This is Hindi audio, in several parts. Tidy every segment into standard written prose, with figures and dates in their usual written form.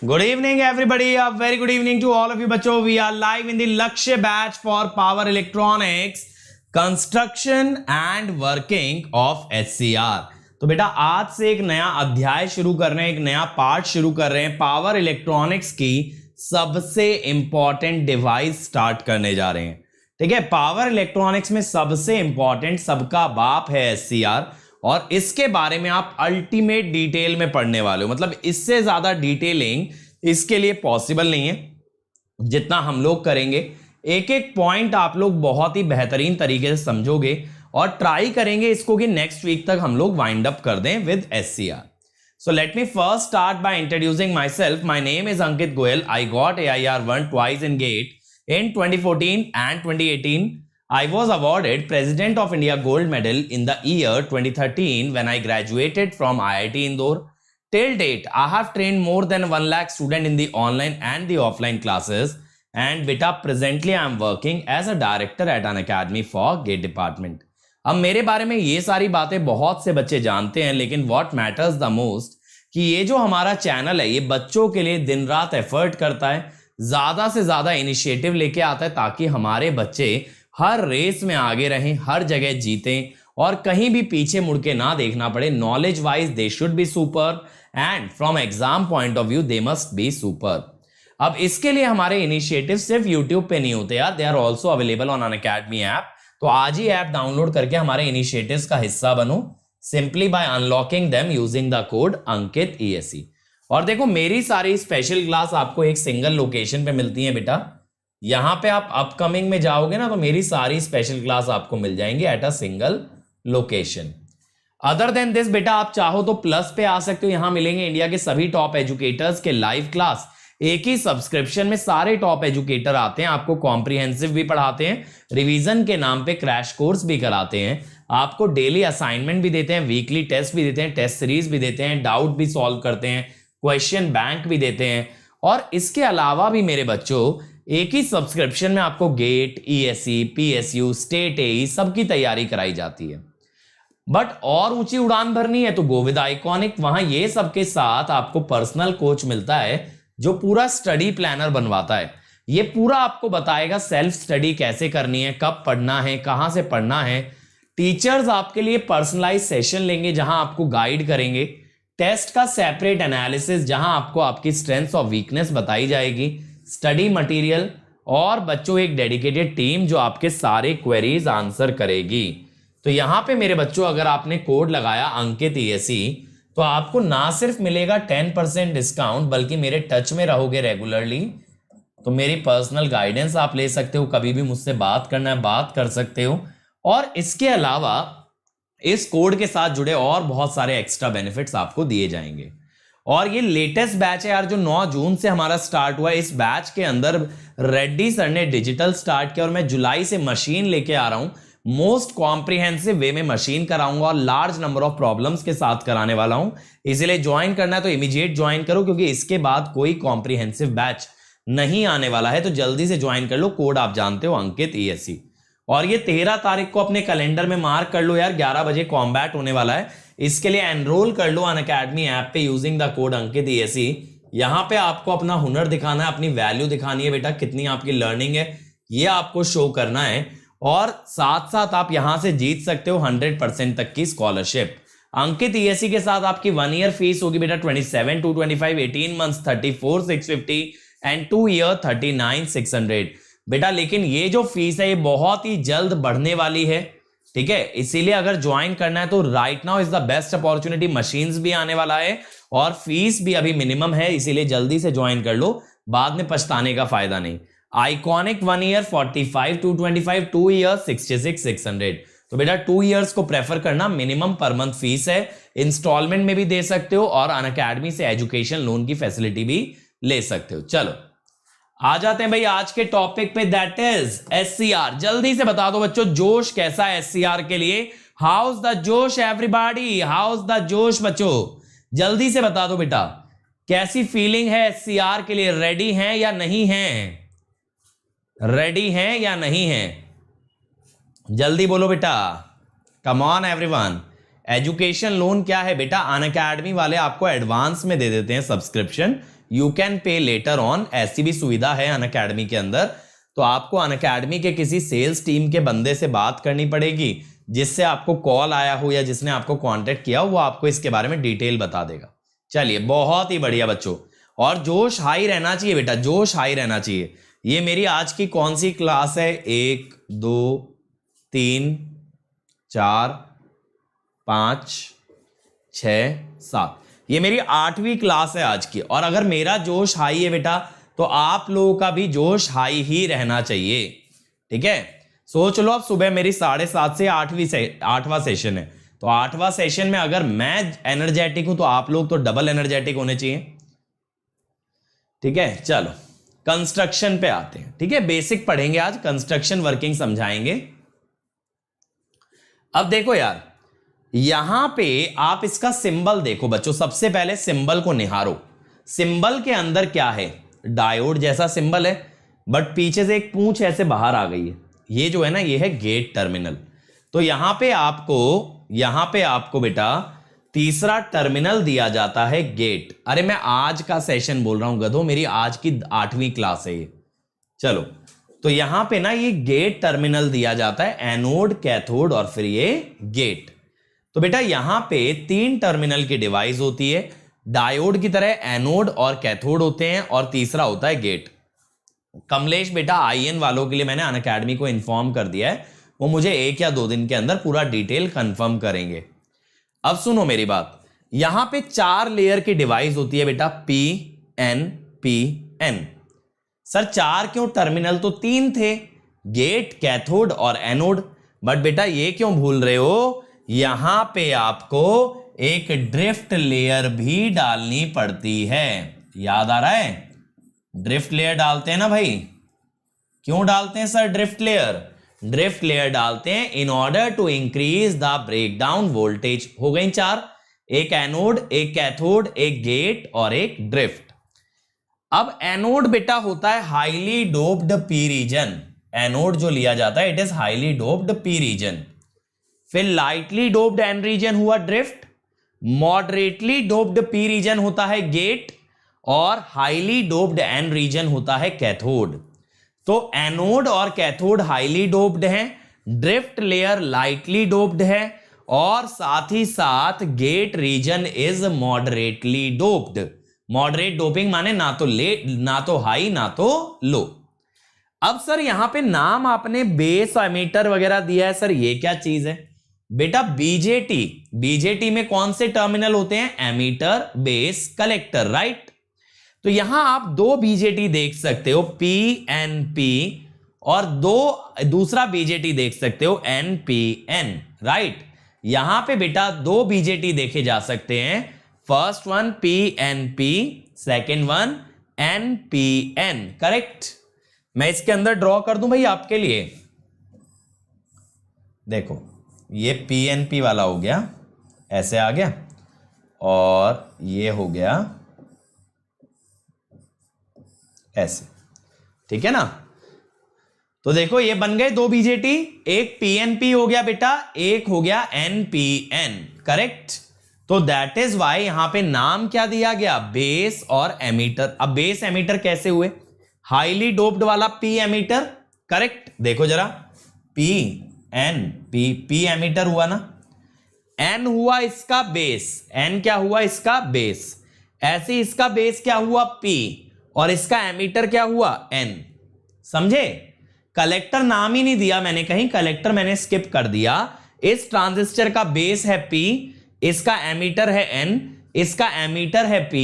Good evening, everybody. A very good evening to all of you, बच्चों. We are live in the Lakshya batch for Power Electronics, Construction and Working of SCR. तो बेटा आज से एक नया अध्याय शुरू कर रहे हैं, एक नया पार्ट शुरू कर रहे हैं. पावर इलेक्ट्रॉनिक्स की सबसे इंपॉर्टेंट डिवाइस स्टार्ट करने जा रहे हैं. ठीक है, पावर इलेक्ट्रॉनिक्स में सबसे इंपॉर्टेंट सबका बाप है SCR, और इसके बारे में आप अल्टीमेट डिटेल में पढ़ने वाले हो. मतलब इससे ज्यादा डिटेलिंग इसके लिए पॉसिबल नहीं है. जितना हम लोग करेंगे, एक एक पॉइंट आप लोग बहुत ही बेहतरीन तरीके से समझोगे और ट्राई करेंगे इसको कि नेक्स्ट वीक तक हम लोग वाइंड अप कर दें with SCR. So let me first start by introducing myself. My name is Ankit Goyal. I got AIR 1 twice in GATE in 2014 and 2018. I was awarded President of India Gold Medal in the year 2013 when I graduated from IIT Indore. Till date, I have trained more than 1 lakh students in the online and the offline classes. And beta, presently I am working as a director at an academy for GATE department. अब मेरे बारे में ये सारी बातें बहुत से बच्चे जानते हैं, लेकिन what matters the most कि ये जो हमारा चैनल है ये बच्चों के लिए दिन रात एफर्ट करता है, ज्यादा से ज्यादा इनिशिएटिव लेके आता है ताकि हमारे बच्चे हर रेस में आगे रहें, हर जगह जीतें और कहीं भी पीछे मुड़ के ना देखना पड़े. Knowledge wise they should be super and from exam point of view they must be super. अब इसके लिए हमारे इनिशिएटिव सिर्फ यूट्यूब पे नहीं होते यार, they are also available on Unacademy app. तो आज ही ऐप डाउनलोड करके हमारे इनिशिएटिव्स का हिस्सा बनो simply by unlocking them using the code Ankit ESE. और देखो, मेरी सारी स्पेशल क्लास आपको एक सिंगल लोकेशन पे मिलती है बेटा. यहां पे आप अपकमिंग में जाओगे ना तो मेरी सारी स्पेशल क्लास आपको मिल जाएंगी at a single location. Other than this बेटा, आप चाहो तो प्लस पे आ सकते हो. यहां मिलेंगे इंडिया के सभी टॉप एजुकेटर्स के लाइव क्लास. एक ही सब्सक्रिप्शन में सारे टॉप एजुकेटर आते हैं, आपको कॉम्प्रिहेंसिव भी पढ़ाते हैं, रिवीजन के नाम पे क्रैश कोर्स भी कराते हैं, आपको डेली असाइनमेंट भी देते हैं, वीकली टेस्ट भी देते हैं, टेस्ट सीरीज भी देते हैं, डाउट भी सॉल्व करते हैं, क्वेश्चन बैंक भी देते हैं. और इसके अलावा भी मेरे बच्चों, एक ही सब्सक्रिप्शन में आपको GATE, ESE, PSU, state AE सबकी तैयारी कराई जाती है. बट और ऊंची उड़ान भरनी है तो गो विद आइकॉनिक. वहां ये सबके साथ आपको पर्सनल कोच मिलता है जो पूरा स्टडी प्लानर बनवाता है. ये पूरा आपको बताएगा सेल्फ स्टडी कैसे करनी है, कब पढ़ना है, कहां से पढ़ना है. टीचर्स आपके लिए पर्सनलाइज सेशन लेंगे जहां आपको गाइड करेंगे. टेस्ट का सेपरेट एनालिसिस जहां आपको आपकी स्ट्रेंथ्स और वीकनेस बताई जाएगी. स्टडी मटेरियल और बच्चों एक डेडिकेटेड टीम जो आपके सारे क्वेरीज आंसर करेगी. तो यहां पे मेरे बच्चों, अगर आपने कोड लगाया अंकित ESE तो आपको ना सिर्फ मिलेगा 10% डिस्काउंट, बल्कि मेरे टच में रहोगे रेगुलरली तो मेरी पर्सनल गाइडेंस आप ले सकते हो. कभी भी मुझसे बात करना है बात कर सकते हो. और इसके अलावा इस कोड के साथ जुड़े और बहुत सारे एक्स्ट्रा बेनिफिट्स आपको दिए जाएंगे. और ये लेटेस्ट बैच है यार जो 9 जून से हमारा स्टार्ट हुआ है. इस बैच के अंदर रेड्डी सर ने डिजिटल स्टार्ट किया और मैं जुलाई से मशीन लेके आ रहा हूं. मोस्ट कॉम्प्रिहेंसिव वे में मशीन कराऊंगा और लार्ज नंबर ऑफ प्रॉब्लम्स के साथ कराने वाला हूं. इसलिए ज्वाइन करना है तो इमीडिएट ज्वाइन करो, क्योंकि इसके बाद कोई कॉम्प्रिहेंसिव बैच नहीं आने वाला है. तो जल्दी से ज्वाइन कर लो. कोड आप जानते हो अंकित ESE. और ये 13 तारीख को अपने कैलेंडर में मार्क कर लो यार, 11 बजे कॉम्बैट होने वाला है. इसके लिए एनरोल कर लो अन अकेडमी ऐप पे using the code Ankit ESE. यहां पे आपको अपना हुनर दिखाना है, अपनी वैल्यू दिखानी है बेटा, कितनी आपकी लर्निंग है ये आपको शो करना है. और साथ साथ आप यहां से जीत सकते हो 100% तक की स्कॉलरशिप. अंकित ESE के साथ आपकी 1 ईयर फीस होगी बेटा 27,225, 18 मंथ्स 34,650 एंड 2 ईयर 39,600 बेटा. लेकिन ये जो फीस है ये बहुत ही जल्द बढ़ने वाली है. ठीक है, इसीलिए अगर ज्वाइन करना है तो right now is the best opportunity. Machines भी आने वाला है और फीस भी अभी मिनिमम है, इसीलिए जल्दी से ज्वाइन कर लो, बाद में पछताने का फायदा नहीं. Iconic 1 year 45,225, 2 year 66,600. तो बेटा 2 ईयर्स को प्रेफर करना. मिनिमम पर मंथ फीस है, इंस्टॉलमेंट में भी दे सकते हो और अन अकेडमी से एजुकेशन लोन की फैसिलिटी भी ले सकते हो. चलो आ जाते हैं भाई आज के टॉपिक पे, दैट इज SCR. जल्दी से बता दो बच्चों जोश कैसा है SCR के लिए. हाउस द जोश एवरीबॉडी, हाउस द जोश बच्चों, जल्दी से बता दो बेटा कैसी फीलिंग है SCR के लिए. रेडी हैं या नहीं हैं? रेडी हैं या नहीं हैं? जल्दी बोलो बेटा. Come on everyone. Education loan क्या है बेटा? अनअकैडमी वाले आपको एडवांस में दे देते हैं subscription you can pay later on, ऐसी भी सुविधा है अनअकैडमी के अंदर। तो आपको अनअकैडमी के किसी सेल्स टीम के बंदे से बात करनी पड़ेगी, जिससे आपको कॉल आया हो या जिसने आपको कांटेक्ट किया हो, वो आपको इसके बारे में डिटेल बता देगा। चलिए, बहुत ही बढ़िया बच्चों, और जोश हाई रहना चाहिए बेटा, जोश हाई रहना चाहिए। ये मेरी आज की कौन सी क्लास है? 1 2 3 4 5 6 7, ये मेरी 8वीं क्लास है आज की। और अगर मेरा जोश हाई है बेटा, तो आप लोगों का भी जोश हाई ही रहना चाहिए, ठीक है। सोच लो, अब सुबह मेरी 7:30 से 8वां सेशन है, तो 8वां सेशन में अगर मैं एनर्जेटिक हूं, तो आप लोग तो डबल एनर्जेटिक होने चाहिए, ठीक है। चलो कंस्ट्रक्शन पे आते हैं, ठीक है। बेसिक पढ़ेंगे आज, कंस्ट्रक्शन वर्किंग समझाएंगे। अब देखो यार, यहां पे आप इसका सिंबल देखो बच्चों, सबसे पहले सिंबल को निहारो। सिंबल के अंदर क्या है? डायोड जैसा सिंबल है, बट पीछे से एक पूंछ ऐसे बाहर आ गई है। ये जो है ना, ये है गेट टर्मिनल। तो यहां पे आपको बेटा तीसरा टर्मिनल दिया जाता है, गेट। अरे मैं आज का सेशन बोल रहा हूं गधो, मेरी आज की 8वीं क्लास है ये। चलो, तो यहां पे ना ये गेट टर्मिनल दिया जाता है, एनोड, कैथोड और फिर ये गेट। तो बेटा यहां पे 3 टर्मिनल की डिवाइस होती है, डायोड की तरह एनोड और कैथोड होते हैं, और तीसरा होता है गेट। कमलेश बेटा, आईएन वालों के लिए मैंने अनअकैडमी को इन्फॉर्म कर दिया है, वो मुझे 1 या 2 दिन के अंदर पूरा डिटेल कंफर्म करेंगे। अब सुनो मेरी बात, यहां पे 4 लेयर की डिवाइस होती है बेटा, पी एन। सर 4 क्यों? टर्मिनल तो 3 थे, गेट, कैथोड और एनोड। बट बेटा ये क्यों भूल रहे हो? यहां पे आपको एक ड्रिफ्ट लेयर भी डालनी पड़ती है, याद आ रहा है? ड्रिफ्ट लेयर डालते हैं ना भाई। क्यों डालते हैं sir drift layer? Drift layer डालते हैं in order to increase the breakdown voltage. हो गई 4, एक एनोड, एक कैथोड, एक गेट और एक ड्रिफ्ट। अब एनोड बेटा होता है highly doped P region. Anode जो लिया जाता है, it is highly doped P region. फिर लाइटली डोप्ड एन रीजन हुआ drift, moderately doped P region होता है गेट, और हाईली डोप्ड एन रीजन होता है कैथोड। तो एनोड और कैथोड हाईली डोप्ड हैं, ड्रिफ्ट लेयर लाइटली डोप्ड है, और साथ ही साथ gate region is moderately doped. Moderate doping माने ना तो ना तो हाई ना तो लो। अब सर यहां पे नाम आपने बेस एमीटर वगैरह दिया है, सर ये क्या चीज है? बेटा बीजेटी में कौन से टर्मिनल होते हैं? Emitter, base, collector, right. तो यहां आप 2 बीजेटी देख सकते हो, PNP, और दूसरा बीजेटी देख सकते हो, NPN, राइट। यहां पे बेटा 2 बीजेटी देखे जा सकते हैं, first one PNP, second one NPN, correct. मैं इसके अंदर ड्रॉ कर दूं भाई आपके लिए, देखो ये PNP वाला हो गया, ऐसे आ गया, और ये हो गया ऐसे, ठीक है ना। तो देखो ये बन गए 2 बीजेटी, एक PNP हो गया बेटा, एक हो गया NPN, करेक्ट। तो दैट इज वाई यहां पे नाम क्या दिया गया? बेस और एमीटर। अब बेस एमीटर कैसे हुए? हाईली डोप्ड वाला P एमीटर, करेक्ट। देखो जरा, P एमीटर हुआ ना, N हुआ इसका बेस, N क्या हुआ? इसका बेस। ऐसे इसका बेस क्या हुआ? P, और इसका एमीटर क्या हुआ? N। समझे? कलेक्टर नाम ही नहीं दिया मैंने कहीं, कलेक्टर मैंने स्किप कर दिया। इस ट्रांजिस्टर का बेस है P, इसका एमीटर है N, इसका एमीटर है P,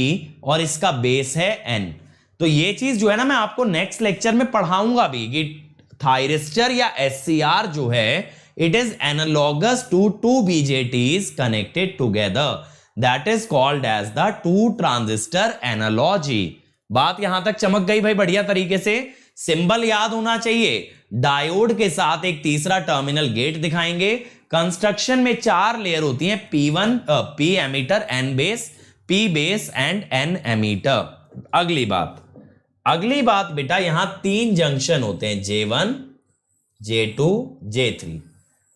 और इसका बेस है N। तो ये चीज जो है ना, मैं आपको नेक्स्ट लेक्चर में पढ़ाऊंगा भी कि थायरिस्टर या SCR जो है, it is analogous to 2 BJTs connected together, that is called as the 2 transistor analogy. बात यहां तक चमक गई भाई बढ़िया तरीके से। सिंबल याद होना चाहिए, डायोड के साथ एक तीसरा टर्मिनल गेट दिखाएंगे। कंस्ट्रक्शन में 4 लेयर होती हैं, P1, P emitter, N base, P base and N emitter. अगली बात बेटा, यहां 3 जंक्शन होते हैं, J1, J2, J3।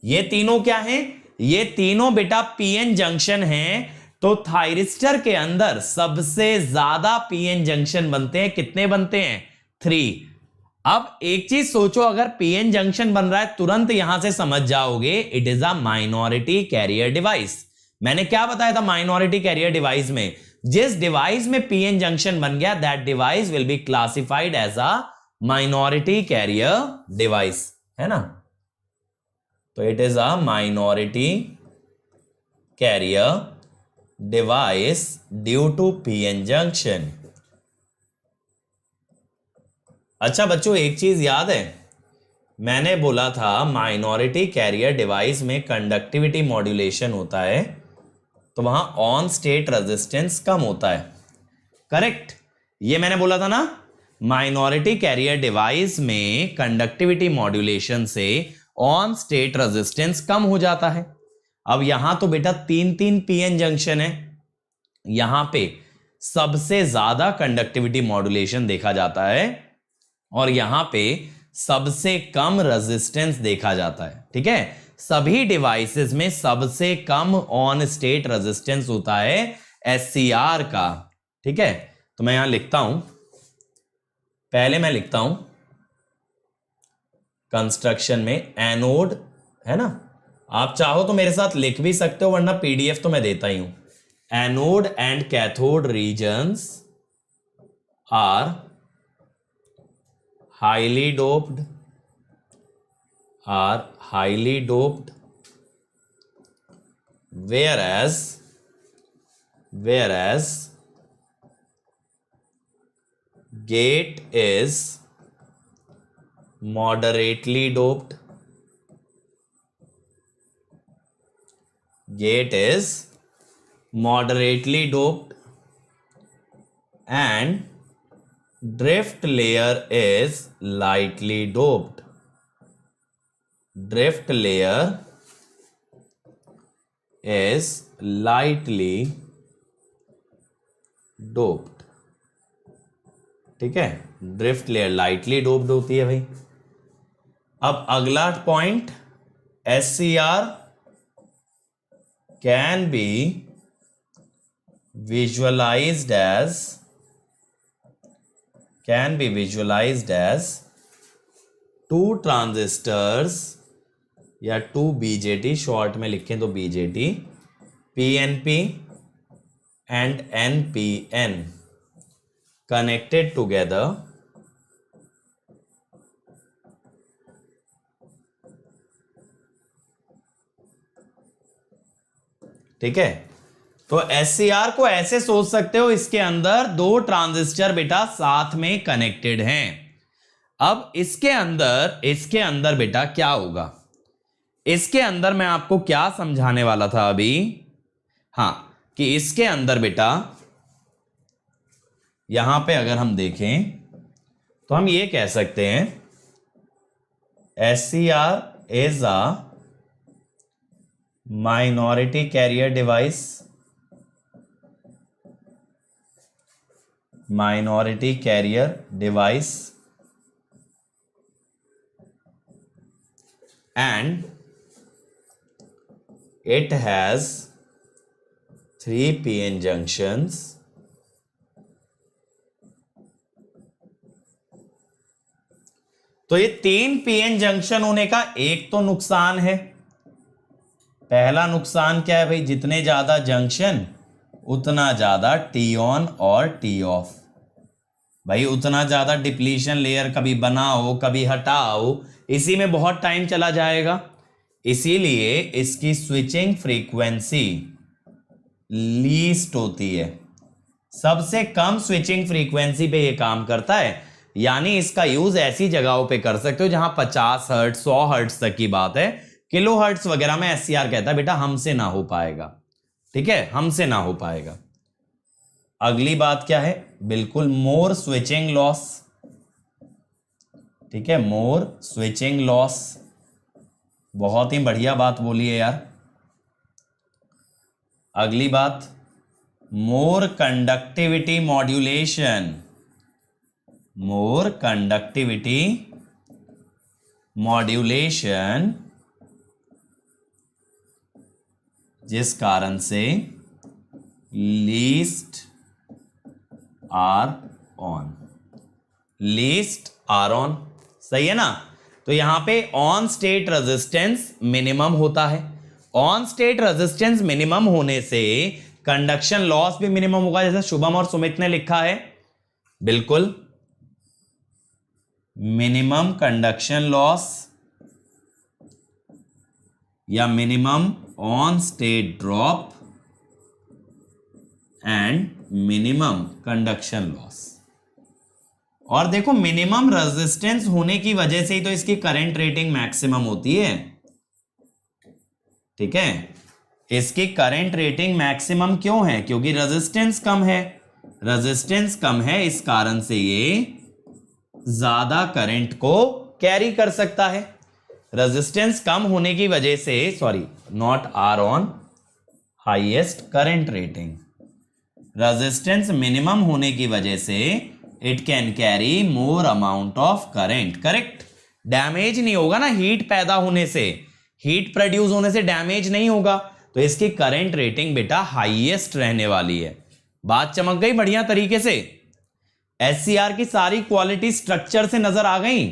ये तीनों क्या हैं? ये तीनों बेटा PN जंक्शन हैं। तो थायरिस्टर के अंदर सबसे ज्यादा पीएन जंक्शन बनते हैं। कितने बनते हैं? 3। अब एक चीज सोचो, अगर पीएन जंक्शन बन रहा है तुरंत यहां से समझ जाओगे it is a minority carrier device. मैंने क्या बताया था माइनॉरिटी कैरियर डिवाइस में? जिस डिवाइस में पीएन जंक्शन बन गया that device will be classified as a minority carrier device, है ना? तो it is a minority carrier device due to PN junction. अच्छा बच्चों, एक चीज याद है, मैंने बोला था माइनॉरिटी कैरियर डिवाइस में कंडक्टिविटी मॉड्यूलेशन होता है तो वहां ऑन स्टेट रेजिस्टेंस कम होता है। करेक्ट, ये मैंने बोला था ना। माइनॉरिटी कैरियर डिवाइस में कंडक्टिविटी मॉड्यूलेशन से ऑन स्टेट रेजिस्टेंस कम हो जाता है। अब यहां तो बेटा 3 पीएन जंक्शन है, यहां पे सबसे ज्यादा कंडक्टिविटी मॉड्यूलेशन देखा जाता है और यहां पे सबसे कम रेजिस्टेंस देखा जाता है। ठीक है, सभी डिवाइसेस में सबसे कम ऑन स्टेट रेजिस्टेंस होता है एससीआर का। ठीक है, तो मैं यहां लिखता हूं, पहले मैं लिखता हूं कंस्ट्रक्शन में एनोड, है ना? आप चाहो तो मेरे साथ लिख भी सकते हो वरना पीडीएफ तो मैं देता ही हूं। Anode and cathode regions are highly doped whereas gate is moderately doped. And drift layer is lightly doped. ठीक है, ड्रिफ्ट लेयर लाइटली डोप्ड होती है भाई। अब अगला point, SCR can be visualized as 2 transistors या 2 BJT, शॉर्ट में लिखें तो BJT, PNP and NPN connected together ठीक है। तो SCR को ऐसे सोच सकते हो, इसके अंदर 2 ट्रांजिस्टर बेटा साथ में कनेक्टेड हैं। अब इसके अंदर बेटा क्या होगा? इसके अंदर मैं आपको क्या समझाने वाला था अभी, हां, कि इसके अंदर बेटा यहां पे अगर हम देखें तो हम ये कह सकते हैं SCR is a minority carrier device and it has 3 PN junctions तो ये 3 PN जंक्शन होने का एक तो नुकसान है। पहला नुकसान क्या है भाई? जितने ज्यादा जंक्शन उतना ज्यादा टी ऑन और टी ऑफ। भाई उतना ज्यादा डिप्लीशन लेयर कभी बनाओ कभी हटाओ, इसी में बहुत टाइम चला जाएगा। इसीलिए इसकी स्विचिंग फ्रीक्वेंसी लीस्ट होती है, सबसे कम स्विचिंग फ्रीक्वेंसी पे ये काम करता है। यानी इसका यूज ऐसी जगहों पे कर सकते हो जहां 50 हर्ट्ज 100 हर्ट्ज तक की बात है। किलो हर्ट्ज वगैरह में SCR कहता है बेटा हमसे ना हो पाएगा। ठीक है, हमसे ना हो पाएगा। अगली बात क्या है? बिल्कुल मोर स्विचिंग लॉस। ठीक है, मोर स्विचिंग लॉस, बहुत ही बढ़िया बात बोली है यार। अगली बात, मोर कंडक्टिविटी मॉड्यूलेशन, जिस कारण से least R on, least R on, सही है ना। तो यहां पे ऑन स्टेट रेजिस्टेंस मिनिमम होता है, ऑन स्टेट रेजिस्टेंस मिनिमम होने से कंडक्शन लॉस भी मिनिमम होगा, जैसे शुभम और सुमित ने लिखा है, बिल्कुल मिनिमम कंडक्शन लॉस या minimum on state drop and minimum conduction loss. और देखो मिनिमम रेजिस्टेंस होने की वजह से ही तो इसकी करंट रेटिंग मैक्सिमम होती है, ठीक है। इसकी करंट रेटिंग मैक्सिमम क्यों है? क्योंकि रेजिस्टेंस कम है, रेजिस्टेंस कम है, इस कारण से ये ज्यादा करंट को कैरी कर सकता है। रेजिस्टेंस कम होने की वजह से, sorry not R on, highest current rating, resistance minimum होने की वजह से it can carry more amount of current, correct. Damage नहीं होगा ना, हीट पैदा होने से, हीट प्रोड्यूस होने से डैमेज नहीं होगा, तो इसकी करंट रेटिंग बेटा हाईएस्ट रहने वाली है। बात चमक गई बढ़िया तरीके से। एससीआर की सारी क्वालिटी स्ट्रक्चर से नजर आ गई,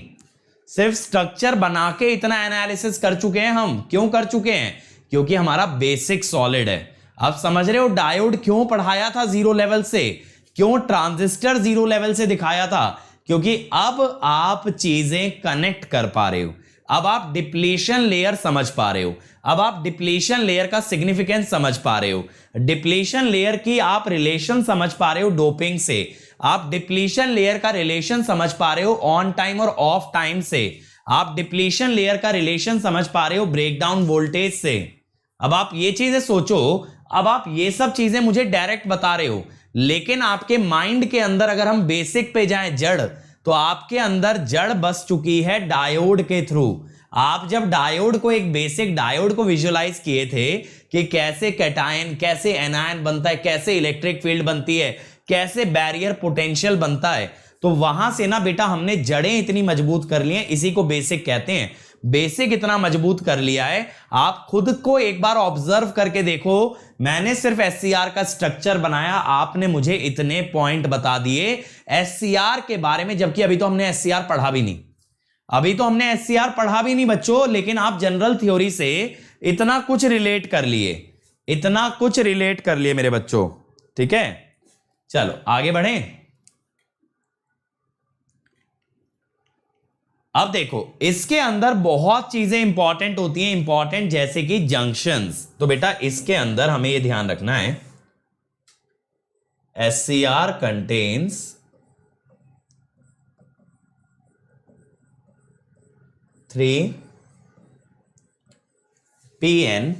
सिर्फ स्ट्रक्चर बना के इतना एनालिसिस कर चुके हैं हम। क्यों कर चुके हैं? क्योंकि हमारा बेसिक सॉलिड है। अब समझ रहे हो डायोड क्यों पढ़ाया था जीरो लेवल से, क्यों ट्रांजिस्टर जीरो लेवल से दिखाया था? क्योंकि अब आप चीजें कनेक्ट कर पा रहे हो, अब आप डिप्लीशन लेयर समझ पा रहे हो, अब आप डिप्लीशन लेयर का सिग्निफिकेंस समझ पा रहे हो, डिप्लीशन लेयर की आप रिलेशन समझ पा रहे हो डोपिंग से, आप डिप्लीशन लेयर का रिलेशन समझ पा रहे हो ऑन टाइम और ऑफ टाइम से, आप डिप्लीशन लेयर का रिलेशन समझ पा रहे हो ब्रेकडाउन वोल्टेज से। अब आप ये चीजें सोचो, अब आप ये सब चीजें मुझे डायरेक्ट बता रहे हो, लेकिन आपके माइंड के अंदर अगर हम बेसिक पे जाएं, जड़, तो आपके अंदर जड़ बस चुकी है डायोड के थ्रू। आप जब डायोड को, एक बेसिक डायोड को विजुअलाइज किए थे कि कैसे कैटायन, कैसे एनायन बनता है, कैसे इलेक्ट्रिक फील्ड बनती है, कैसे बैरियर पोटेंशियल बनता है, तो वहां से ना बेटा हमने जड़ें इतनी मजबूत कर ली हैं, इसी को बेसिक कहते हैं। बेसिक इतना मजबूत कर लिया है, आप खुद को एक बार ऑब्जर्व करके देखो। मैंने सिर्फ एससीआर का स्ट्रक्चर बनाया, आपने मुझे इतने पॉइंट बता दिए एससीआर के बारे में, जबकि अभी तो हमने एससीआर पढ़ा भी नहीं, अभी तो हमने एससीआर पढ़ा भी नहीं बच्चों, लेकिन आप जनरल थ्योरी से इतना कुछ रिलेट कर लिए, इतना कुछ रिलेट कर लिए मेरे बच्चों, ठीक है। चलो आगे बढ़ें। अब देखो इसके अंदर बहुत चीजें इंपॉर्टेंट होती हैं, इंपॉर्टेंट जैसे कि जंक्शंस। तो बेटा इसके अंदर हमें यह ध्यान रखना है, एससीआर कंटेन्स 3pn।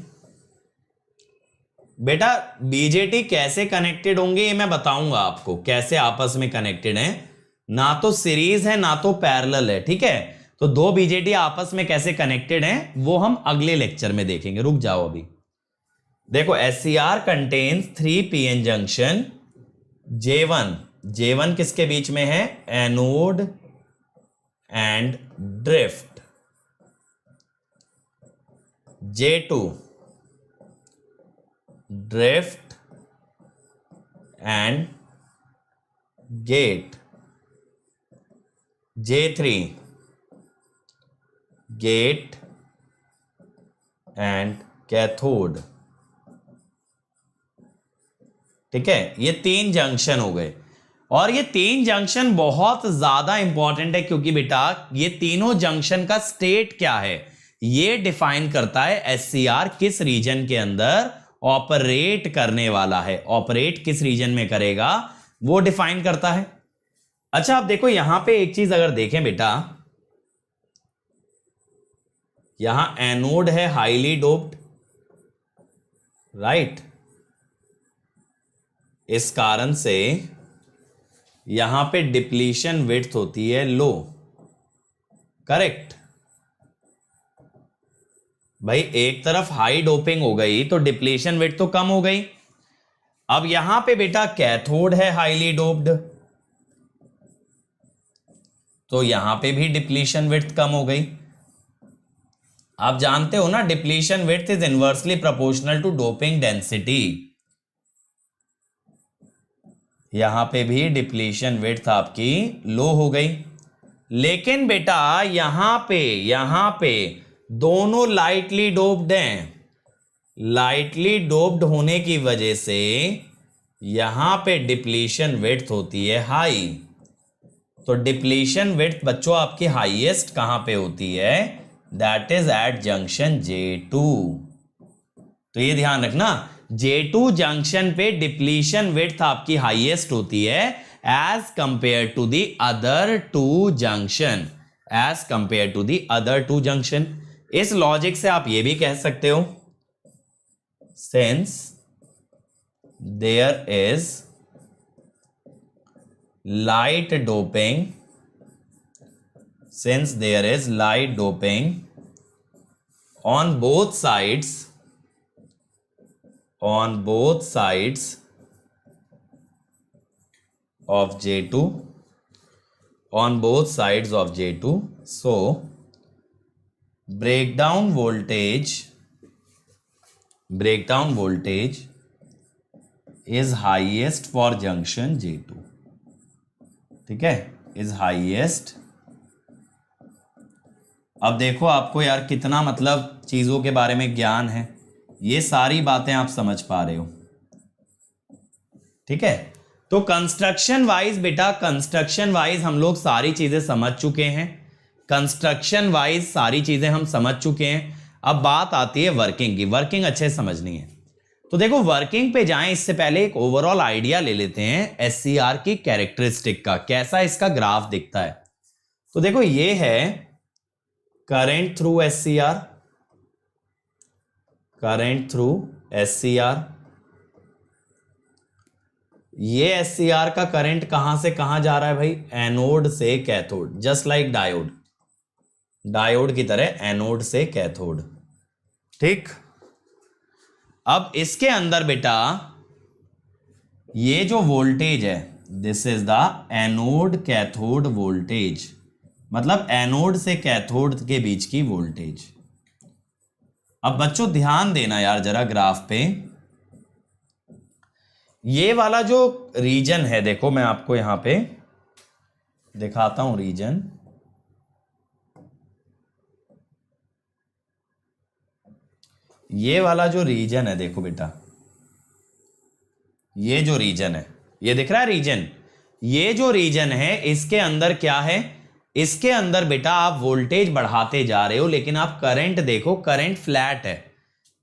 बेटा बीजेटी कैसे कनेक्टेड होंगे ये मैं बताऊंगा आपको, कैसे आपस में कनेक्टेड हैं, ना तो सीरीज है ना तो पैरेलल है, ठीक है। तो दो बीजेटी आपस में कैसे कनेक्टेड हैं वो हम अगले लेक्चर में देखेंगे, रुक जाओ अभी। देखो SCR contains 3pn junction, J1 किसके बीच में है? Anode and drift. J2 drift and gate. J3 gate and cathode, ठीक है। ये तीन जंक्शन हो गए, और ये तीन जंक्शन बहुत ज्यादा इंपॉर्टेंट है, क्योंकि बेटा ये तीनों जंक्शन का स्टेट क्या है ये डिफाइन करता है एससीआर किस रीजन के अंदर ऑपरेट करने वाला है, ऑपरेट किस रीजन में करेगा वो डिफाइन करता है। अच्छा अब देखो यहां पे एक चीज अगर देखें बेटा, यहां एनोड है हाईली डोप्ड, राइट, इस कारण से यहां पे डिप्लीशन विड्थ होती है लो, करेक्ट। भाई एक तरफ हाई डोपिंग हो गई तो डिप्लीशन विड्थ तो कम हो गई। अब यहां पे बेटा कैथोड है हाईली डोप्ड, तो यहां पे भी डिप्लीशन विड्थ कम हो गई। आप जानते हो ना depletion width is inversely proportional to doping density. यहां पे भी डिप्लीशन विड्थ आपकी लो हो गई। लेकिन बेटा यहां पे दोनों लाइटली डोप्ड हैं। लाइटली डोप्ड होने की वजह से यहां पे डिप्लीशन विड्थ होती है हाई। तो डिप्लीशन विड्थ बच्चों आपकी हाईएस्ट कहां पे होती है? That is at junction J2। तो ये ध्यान रखना, J2 जंक्शन पे डिप्लीशन विड्थ आपकी हाईएस्ट होती है as compare to the other two junction. As compare to the other two junction. इस लॉजिक से आप ये भी कह सकते हो, since there is light doping, since there is light doping on both sides of J2, on both sides of J2, so breakdown voltage is highest for junction J2। ठीक है, इज हाईएस्ट। अब देखो आपको यार कितना मतलब चीजों के बारे में ज्ञान है, ये सारी बातें आप समझ पा रहे हो। ठीक है, तो कंस्ट्रक्शन वाइज बेटा, कंस्ट्रक्शन वाइज हम लोग सारी चीजें समझ चुके हैं। कंस्ट्रक्शन वाइज सारी चीजें हम समझ चुके हैं। अब बात आती है वर्किंग की। वर्किंग अच्छे से समझनी है। तो देखो वर्किंग पे जाएं इससे पहले एक ओवरऑल आइडिया ले लेते हैं एससीआर की कैरेक्टरिस्टिक का, कैसा इसका ग्राफ दिखता है। तो देखो ये है current through SCR, current through SCR. ये एससीआर का करंट कहां से कहां जा रहा है भाई? एनोड से cathode, just like diode, diode की तरह एनोड से कैथोड। ठीक, अब इसके अंदर बेटा ये जो वोल्टेज है, this is the anode cathode voltage, मतलब एनोड से कैथोड के बीच की वोल्टेज। अब बच्चों ध्यान देना यार जरा ग्राफ पे, ये वाला जो रीजन है, देखो मैं आपको यहां पे दिखाता हूं रीजन। ये वाला जो रीजन है देखो बेटा, ये जो रीजन है, ये दिख रहा है रीजन, ये जो रीजन है इसके अंदर क्या है? इसके अंदर बेटा आप वोल्टेज बढ़ाते जा रहे हो, लेकिन आप करंट देखो, करंट फ्लैट है,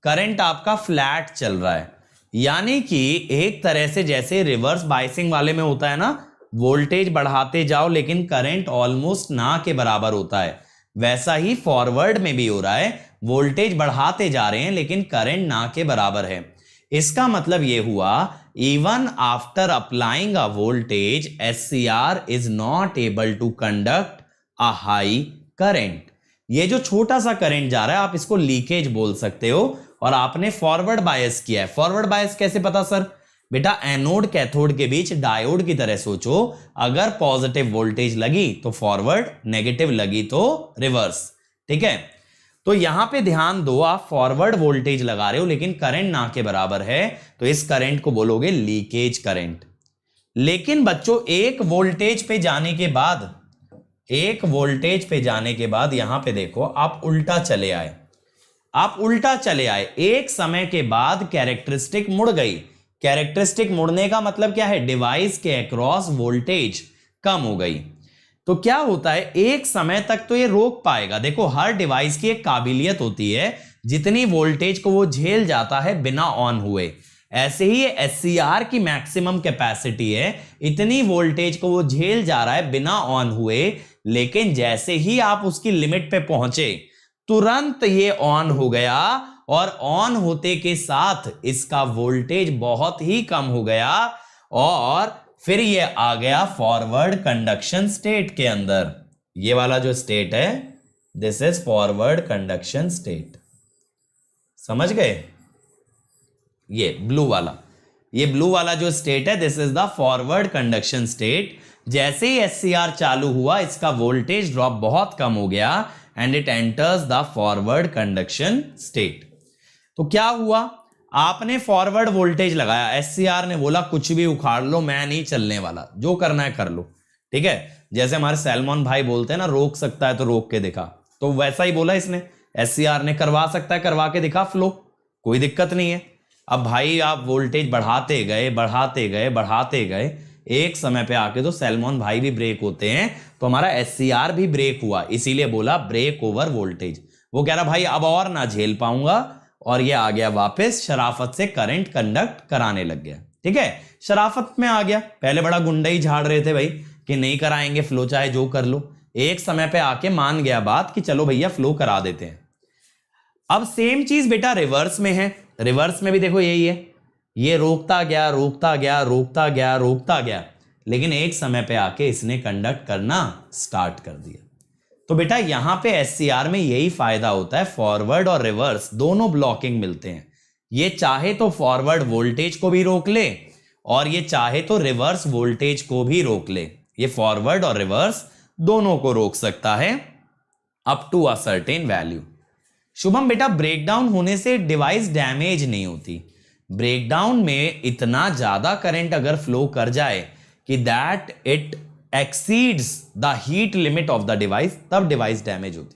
करंट आपका फ्लैट चल रहा है। यानी कि एक तरह से जैसे रिवर्स बायसिंग वाले में होता है ना, वोल्टेज बढ़ाते जाओ लेकिन करंट ऑलमोस्ट ना के बराबर होता है, वैसा ही फॉरवर्ड में भी हो रहा है, वोल्टेज बढ़ाते जा रहे हैं लेकिन करंट ना के बराबर है। इसका मतलब यह हुआ even after applying a voltage SCR is not able to conduct a high current. ये जो छोटा सा करंट जा रहा है आप इसको लीकेज बोल सकते हो, और आपने फॉरवर्ड बायस किया है। फॉरवर्ड बायस कैसे पता सर? बेटा एनोड कैथोड के बीच डायोड की तरह सोचो, अगर पॉजिटिव वोल्टेज लगी तो फॉरवर्ड, नेगेटिव लगी तो रिवर्स। ठीक है, तो यहां पे ध्यान दो, आप फॉरवर्ड वोल्टेज लगा रहे हो लेकिन करंट ना के बराबर है, तो इस करंट को बोलोगे लीकेज करंट। लेकिन बच्चों एक वोल्टेज पे जाने के बाद, एक वोल्टेज पे जाने के बाद यहां पे देखो आप उल्टा चले आए, आप उल्टा चले आए, एक समय के बाद कैरेक्टरिस्टिक मुड़ गई। कैरेक्टरिस्टिक मुड़ने का मतलब क्या है? डिवाइस के अक्रॉस वोल्टेज कम हो गई। तो क्या होता है, एक समय तक तो ये रोक पाएगा। देखो हर डिवाइस की एक काबिलियत होती है, जितनी वोल्टेज को वो झेल जाता है बिना ऑन हुए, ऐसे ही एससीआर की मैक्सिमम कैपेसिटी है, इतनी वोल्टेज को वो झेल जा रहा है बिना ऑन हुए। लेकिन जैसे ही आप उसकी लिमिट पे पहुंचे तुरंत ये ऑन हो गया, और ऑन होते के साथ इसका वोल्टेज बहुत ही कम हो गया, और फिर ये आ गया फॉरवर्ड कंडक्शन स्टेट के अंदर। ये वाला जो स्टेट है this is forward conduction state, समझ गए? ये ब्लू वाला, ये ब्लू वाला जो स्टेट है this is the forward conduction state. जैसे ही एससीआर चालू हुआ इसका वोल्टेज ड्रॉप बहुत कम हो गया and it enters the forward conduction state. तो क्या हुआ, आपने फॉरवर्ड वोल्टेज लगाया, एससीआर ने बोला कुछ भी उखाड़ लो, मैं नहीं चलने वाला, जो करना है कर लो, ठीक है। जैसे हमारे सैलमॉन भाई बोलते हैं ना, रोक सकता है तो रोक के दिखा, तो वैसा ही बोला इसने, एससीआर ने करवा सकता है करवा के दिखा फ्लो, कोई दिक्कत नहीं है। अब भाई आप वोल्टेज बढ़ाते गए बढ़ाते गए बढ़ाते गए, एक समय पे आके तो सैलमॉन भाई भी ब्रेक होते हैं, तो हमारा एससीआर भी ब्रेक हुआ, इसीलिए बोला ब्रेक ओवर वोल्टेज। वो कह रहा भाई अब और ना झेल पाऊंगा, और ये आ गया वापस शराफत से करंट कंडक्ट कराने लग गया, ठीक है, शराफत में आ गया। पहले बड़ा गुंडा ही झाड़ रहे थे भाई कि नहीं कराएंगे फ्लो, चाहे जो कर लो, एक समय पे आके मान गया बात कि चलो भैया फ्लो करा देते हैं। अब सेम चीज बेटा रिवर्स में है, रिवर्स में भी देखो यही है, ये रोकता गया रोकता गया रोकता गया रोकता गया, लेकिन एक समय पे आके इसने कंडक्ट करना स्टार्ट कर दिया। तो बेटा यहां पे एससीआर में यही फायदा होता है, फॉरवर्ड और रिवर्स दोनों ब्लॉकिंग मिलते हैं। ये चाहे तो फॉरवर्ड वोल्टेज को भी रोक ले, और ये चाहे तो रिवर्स वोल्टेज को भी रोक ले, ये फॉरवर्ड और रिवर्स दोनों को रोक सकता है up to a certain value. Shubham बेटा ब्रेकडाउन होने से डिवाइस डैमेज नहीं होती, ब्रेकडाउन में इतना ज्यादा करंट अगर फ्लो कर जाए कि that it exceeds the heat limit of the device, तब डिवाइस डैमेज होती।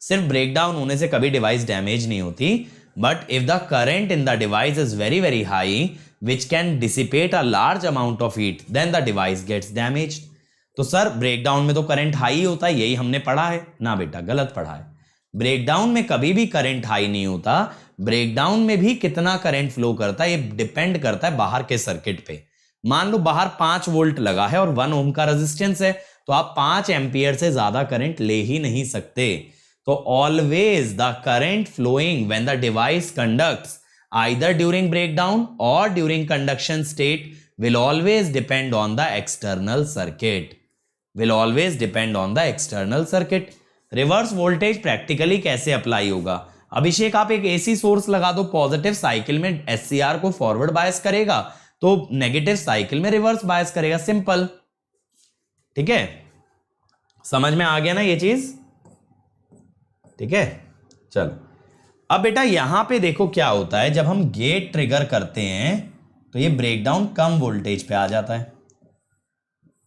सिर्फ ब्रेकडाउन होने से कभी डिवाइस डैमेज नहीं होती, but if the current in the device is very very high which can dissipate a large amount of heat, then the device gets damaged. तो सर ब्रेकडाउन में तो करंट हाई होता है, यही हमने पढ़ा है ना बेटा, गलत पढ़ा है। ब्रेकडाउन में कभी भी करंट हाई नहीं होता, ब्रेकडाउन में भी कितना करंट फ्लो करता है ये डिपेंड करता है बाहर के सर्किट पे। मान लो बाहर 5 वोल्ट लगा है और 1 ओम का रेजिस्टेंस है, तो आप 5 एम्पियर से ज्यादा करंट ले ही नहीं सकते। तो always the current flowing when the device conducts either during breakdown और during conduction state will always depend on the external circuit, will always depend on the external circuit। Reverse voltage practically कैसे अप्लाई होगा? अभिषेक आप एक एसी सोर्स लगा दो, पॉजिटिव साइकिल में एससीआर को फॉरवर्ड बायस करेगा तो नेगेटिव साइकिल में रिवर्स बायस करेगा, सिंपल, ठीक है, समझ में आ गया ना ये चीज, ठीक है। चलो अब बेटा यहां पे देखो क्या होता है, जब हम गेट ट्रिगर करते हैं तो ये ब्रेकडाउन कम वोल्टेज पे आ जाता है।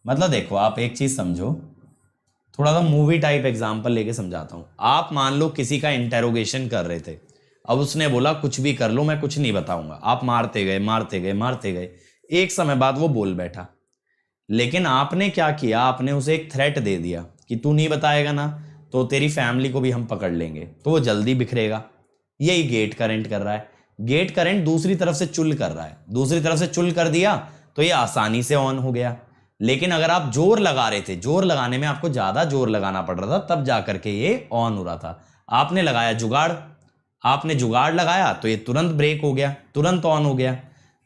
मतलब देखो आप एक चीज समझो, थोड़ा सा मूवी टाइप एग्जांपल लेके समझाता हूं। आप मान लो किसी का इंटेरोगेशन कर रहे थे, अब उसने बोला कुछ भी कर लो मैं कुछ नहीं बताऊंगा, आप मारते गए मारते गए मारते गए, एक समय बाद वो बोल बैठा, लेकिन आपने क्या किया, आपने उसे एक थ्रेट दे दिया कि तू नहीं बताएगा ना तो तेरी फैमिली को भी हम पकड़ लेंगे, तो वो जल्दी बिखरेगा। यही गेट करंट कर रहा है, गेट करंट दूसरी तरफ से चुल कर रहा है, दूसरी तरफ से चुल कर दिया तो ये आसानी से ऑन हो गया। लेकिन अगर आप जोर लगा रहे थे, जोर लगाने में आपको ज्यादा जोर लगाना पड़ रहा था, तब जाकर के ये ऑन हो रहा था। आपने लगाया जुगाड़, आपने जुगाड़ लगाया तो ये तुरंत ब्रेक हो गया, तुरंत ऑन हो गया।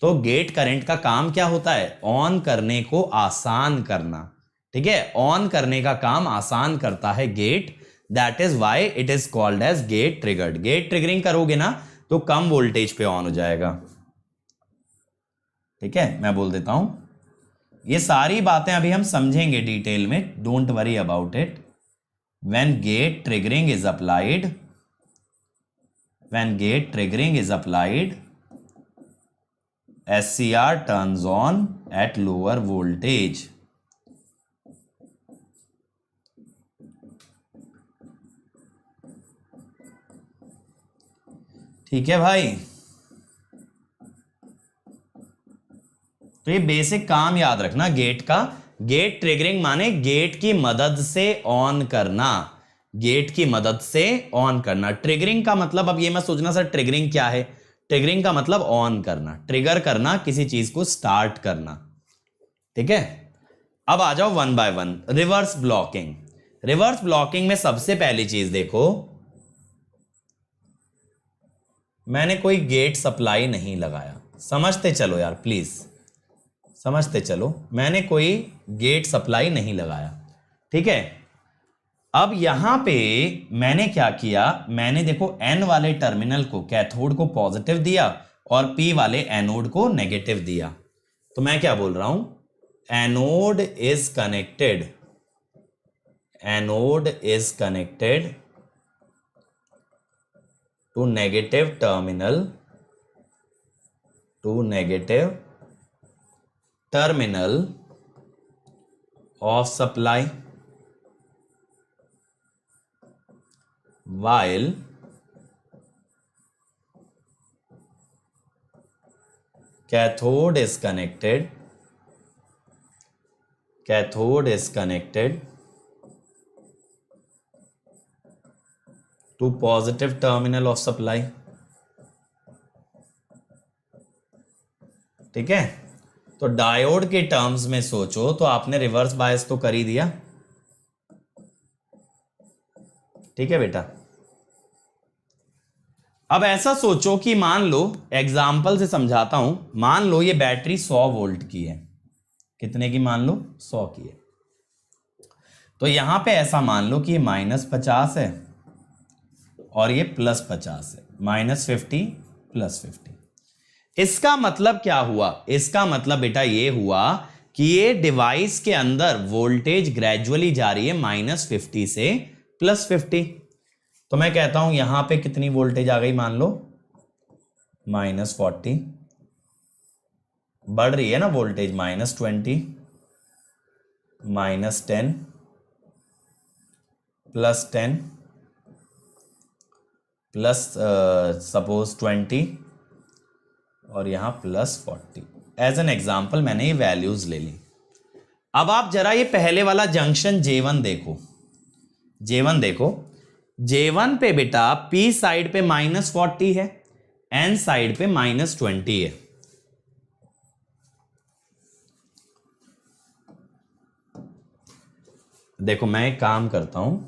तो गेट करंट का काम क्या होता है? ऑन करने को आसान करना, ठीक है, ऑन करने का काम आसान करता है gate, that is why it is called as gate triggered. Gate triggering करोगे ना तो कम वोल्टेज पे ऑन हो जाएगा, ठीक है। मैं बोल देता हूं, ये सारी बातें अभी हम समझेंगे डिटेल में, don't worry about it. When gate triggering is applied, when gate triggering is applied, SCR turns on at lower voltage। ठीक है भाई, तो ये बेसिक काम याद रखना गेट का। गेट ट्रिगरिंग माने गेट की मदद से ऑन करना, गेट की मदद से ऑन करना। ट्रिगरिंग का मतलब अब ये मत सोचना सर ट्रिगरिंग क्या है, ट्रिगरिंग का मतलब ऑन करना, ट्रिगर करना, किसी चीज को स्टार्ट करना, ठीक है। अब आ जाओ one by one. Reverse blocking, reverse blocking में सबसे पहली चीज देखो, मैंने कोई गेट सप्लाई नहीं लगाया, समझते चलो यार प्लीज, समझते चलो, मैंने कोई गेट सप्लाई नहीं लगाया, ठीक है। अब यहां पे मैंने क्या किया, मैंने देखो N वाले टर्मिनल को, कैथोड को पॉजिटिव दिया और P वाले एनोड को नेगेटिव दिया। तो मैं क्या बोल रहा हूं, anode is connected, anode is connected to negative terminal to negative terminal of supply while cathode is connected to positive terminal of supply। ठीक है, तो डायोड के टर्म्स में सोचो तो आपने रिवर्स बायस तो कर ही दिया। ठीक है बेटा, अब ऐसा सोचो कि मान लो, एग्जाम्पल से समझाता हूं, मान लो ये बैटरी 100 वोल्ट की है। कितने की? मान लो 100 की है। तो यहां पे ऐसा मान लो कि ये -50 है और ये +50 है, -50 +50। इसका मतलब क्या हुआ? इसका मतलब बेटा ये हुआ कि ये डिवाइस के अंदर वोल्टेज ग्रेजुअली जा रही है -50 से +50। तो मैं कहता हूं यहां पे कितनी वोल्टेज आ गई? मान लो -40। बढ़ रही है ना वोल्टेज, -20 -10 +10 प्लस सपोज 20 और यहां +40। एज एन एग्जाम्पल मैंने ये वैल्यूज ले ली। अब आप जरा ये पहले वाला जंक्शन J1 देखो। J1 देखो, J1 पे बेटा P साइड पे -40 है, N साइड पे -20 है। देखो मैं एक काम करता हूं,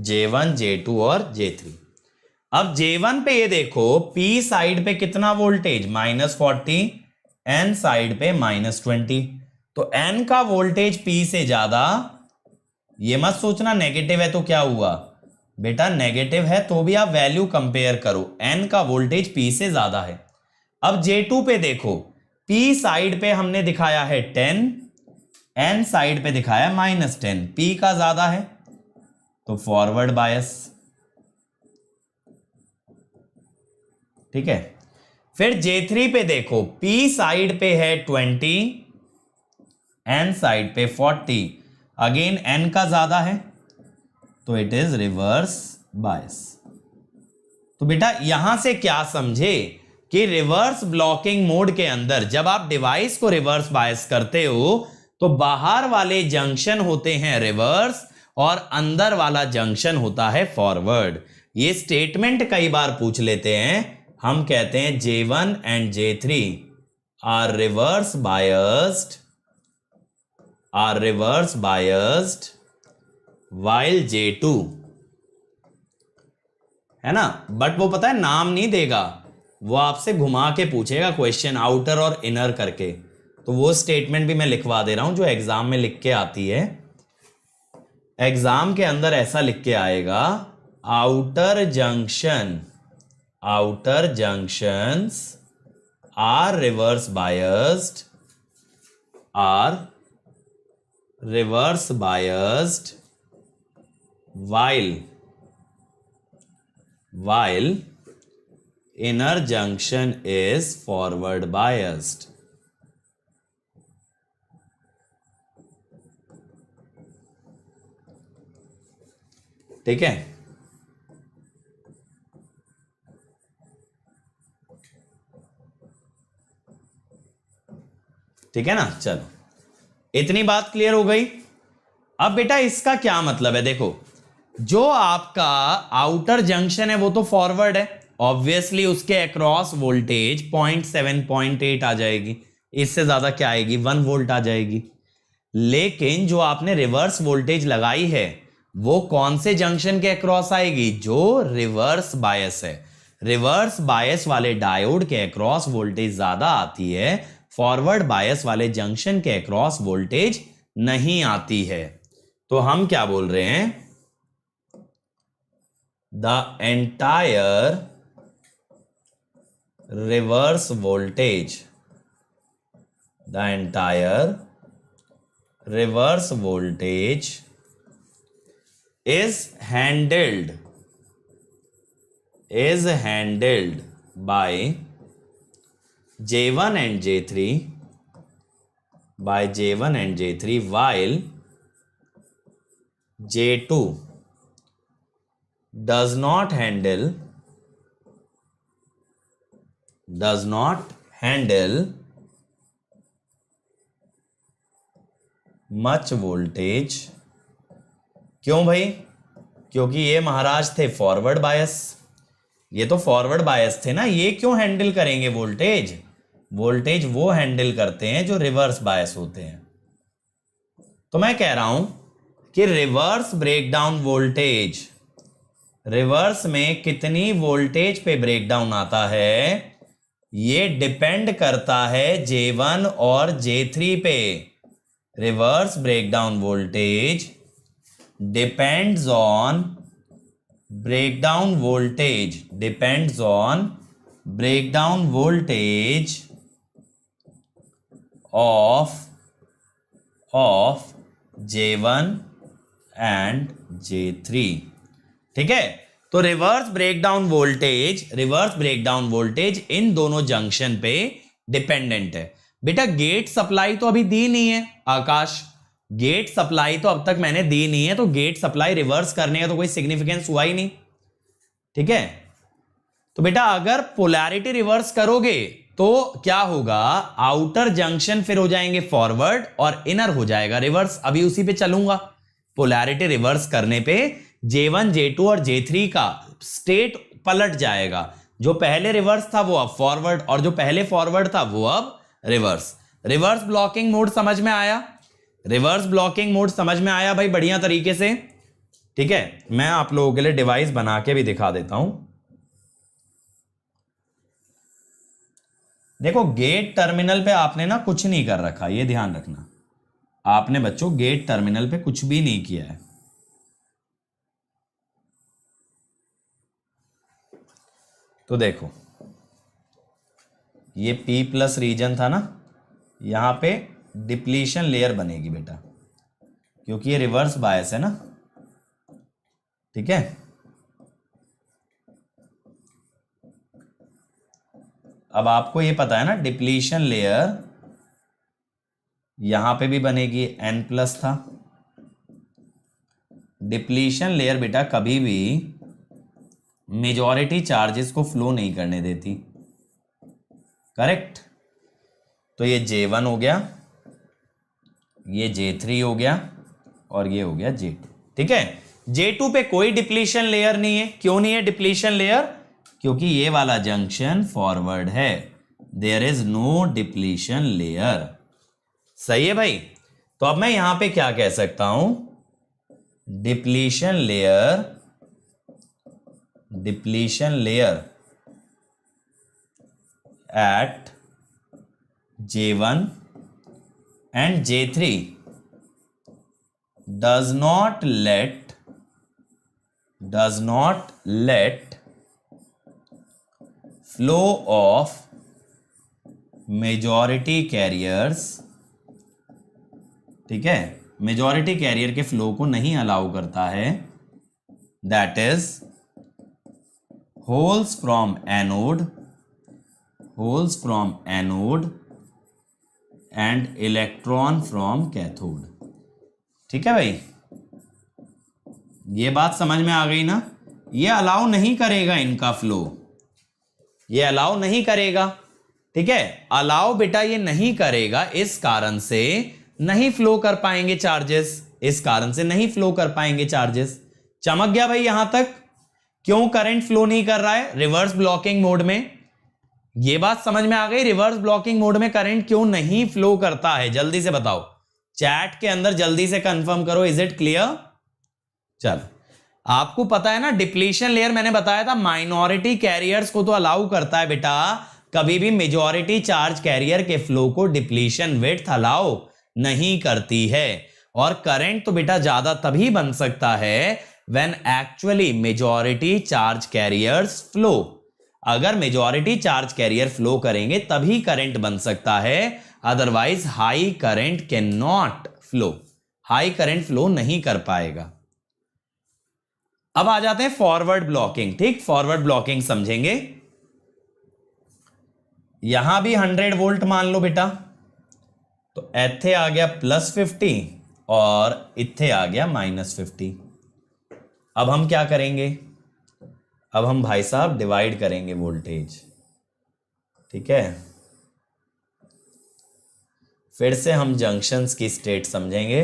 J1, J2 और J3। अब J1 पे ये देखो, P साइड पे कितना वोल्टेज? -40, N साइड पे -20। तो N का वोल्टेज P से ज्यादा। ये मत सोचना नेगेटिव है तो क्या हुआ बेटा, नेगेटिव है तो भी आप वैल्यू कंपेयर करो। N का वोल्टेज P से ज्यादा है। अब J2 पे देखो, P साइड पे हमने दिखाया है 10, N साइड पे दिखाया -10, P का ज्यादा है तो फॉरवर्ड बायस। ठीक है, फिर J3 पे देखो, P साइड पे है 20, N साइड पे 40, अगेन N का ज्यादा है तो इट इज रिवर्स बायस। तो बेटा यहां से क्या समझे कि रिवर्स ब्लॉकिंग मोड के अंदर जब आप डिवाइस को रिवर्स बायस करते हो तो बाहर वाले जंक्शन होते हैं रिवर्स और अंदर वाला जंक्शन होता है फॉरवर्ड। ये स्टेटमेंट कई बार पूछ लेते हैं। हम कहते हैं J1 and J3 are reverse biased while J2, है ना। बट वो पता है नाम नहीं देगा, वो आपसे घुमा के पूछेगा क्वेश्चन, आउटर और इनर करके। तो वो स्टेटमेंट भी मैं लिखवा दे रहा हूं जो एग्जाम में लिख के आती है। एग्जाम के अंदर ऐसा लिख के आएगा, outer junctions are reverse biased while inner junction is forward biased। ठीक है, ठीक है ना। चलो इतनी बात क्लियर हो गई। अब बेटा इसका क्या मतलब है? देखो जो आपका आउटर जंक्शन है वो तो फॉरवर्ड है, ऑब्वियसली उसके अक्रॉस वोल्टेज 0.7 0.8 आ जाएगी, इससे ज्यादा क्या आएगी? 1 वोल्ट आ जाएगी। लेकिन जो आपने रिवर्स वोल्टेज लगाई है वो कौन से जंक्शन के अक्रॉस आएगी? जो रिवर्स बायस है। रिवर्स बायस वाले डायोड के अक्रॉस वोल्टेज ज्यादा आती है, फॉरवर्ड बायस वाले जंक्शन के अक्रॉस वोल्टेज नहीं आती है। तो हम क्या बोल रहे हैं, the entire reverse voltage, the entire reverse voltage is handled by J1 and J3 while J2 does not handle much voltage। क्यों भाई? क्योंकि ये महाराज थे फॉरवर्ड बायस, ये तो फॉरवर्ड बायस थे ना, ये क्यों हैंडल करेंगे वोल्टेज? वोल्टेज वो हैंडल करते हैं जो रिवर्स बायस होते हैं। तो मैं कह रहा हूं कि रिवर्स ब्रेकडाउन वोल्टेज, रिवर्स में कितनी वोल्टेज पे ब्रेकडाउन आता है, ये डिपेंड करता है J1 और J3 पे। Reverse breakdown voltage depends on breakdown voltage of J1 and J3। ठीक है, तो रिवर्स ब्रेकडाउन वोल्टेज इन दोनों जंक्शन पे डिपेंडेंट है। बेटा गेट सप्लाई तो अभी दी नहीं है आकाश, गेट सप्लाई तो अब तक मैंने दी नहीं है, तो गेट सप्लाई रिवर्स करने का तो कोई सिग्निफिकेंस हुआ ही नहीं। ठीक है, तो बेटा अगर पोलैरिटी रिवर्स करोगे तो क्या होगा, आउटर जंक्शन फिर हो जाएंगे फॉरवर्ड और इनर हो जाएगा रिवर्स। अभी उसी पे चलूंगा। पोलैरिटी रिवर्स करने पे J1 J2 और J3 का स्टेट पलट जाएगा। जो पहले रिवर्स था वो अब फॉरवर्ड, और जो पहले फॉरवर्ड था वो अब रिवर्स। रिवर्स ब्लॉकिंग मोड समझ में आया? रिवर्स ब्लॉकिंग मोड समझ में आया भाई बढ़िया तरीके से। ठीक है, मैं आप लोगों के लिए डिवाइस बना के भी दिखा देता हूं। देखो गेट टर्मिनल पे आपने ना कुछ नहीं कर रखा, ये ध्यान रखना। आपने बच्चों गेट टर्मिनल पे कुछ भी नहीं किया है। तो देखो ये P+ रीजन था ना, यहां पे डिप्लीशन लेयर बनेगी बेटा, क्योंकि ये रिवर्स बायस है ना। ठीक है, अब आपको ये पता है ना डिप्लीशन लेयर यहां पे भी बनेगी, N+ था। डिप्लीशन लेयर बेटा कभी भी मेजॉरिटी चार्जेस को फ्लो नहीं करने देती। करेक्ट, तो ये J1 हो गया, ये J3 हो गया और ये हो गया J2। ठीक है, J2 पे कोई डिप्लीशन लेयर नहीं है। क्यों नहीं है डिप्लीशन लेयर? क्योंकि ये वाला जंक्शन फॉरवर्ड है, there is no depletion layer. सही है भाई। तो अब मैं यहां पे क्या कह सकता हूं, depletion layer at J1 and J3 does not let flow of majority carriers। ठीक है, मेजॉरिटी कैरियर के फ्लो को नहीं अलाउ करता है। That is holes from anode and electron from cathode. ठीक है भाई, ये बात समझ में आ गई ना? ये अलाउ नहीं करेगा इनका फ्लो, ये अलाउ नहीं करेगा। ठीक है, अलाउ बेटा ये नहीं करेगा, इस कारण से नहीं फ्लो कर पाएंगे चार्जेस, इस कारण से नहीं फ्लो कर पाएंगे चार्जेस। चमक गया भाई यहां तक? क्यों करंट फ्लो नहीं कर रहा है रिवर्स ब्लॉकिंग मोड में? ये बात समझ में आ गई? रिवर्स ब्लॉकिंग मोड में करंट क्यों नहीं फ्लो करता है, जल्दी से बताओ, चैट के अंदर जल्दी से कंफर्म करो। Is it clear? चलो, आपको पता है ना डिप्लीशन लेयर मैंने बताया था माइनॉरिटी कैरियर्स को तो अलाउ करता है बेटा, कभी भी मेजॉरिटी चार्ज कैरियर के फ्लो को डिप्लीशन विड्थ अलाउ नहीं करती है। और करंट तो बेटा ज्यादा तभी बन सकता है when actually majority charge carriers flow. अगर मेजॉरिटी चार्ज कैरियर फ्लो करेंगे तभी करंट बन सकता है, otherwise high current can not flow, high current flow नहीं कर पाएगा। अब आ जाते हैं फॉरवर्ड ब्लॉकिंग। ठीक, फॉरवर्ड ब्लॉकिंग समझेंगे। यहां भी 100 वोल्ट मान लो बेटा, तो इथे आ गया +50 और इथे आ गया -50। अब हम क्या करेंगे, अब हम भाई साहब डिवाइड करेंगे वोल्टेज। ठीक है, फिर से हम जंक्शंस की स्टेट समझेंगे।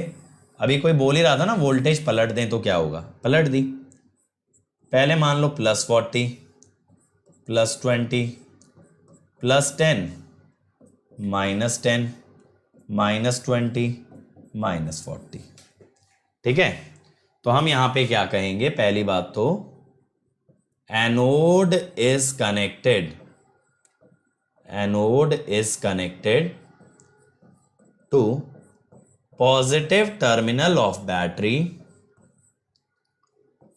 अभी कोई बोल ही रहा था ना वोल्टेज पलट दें तो क्या होगा, पलट दी। पहले मान लो +40 +20 +10 -10 -20 -40। ठीक है, तो हम यहां पे क्या कहेंगे, पहली बात तो anode is connected, anode is connected to positive terminal of battery,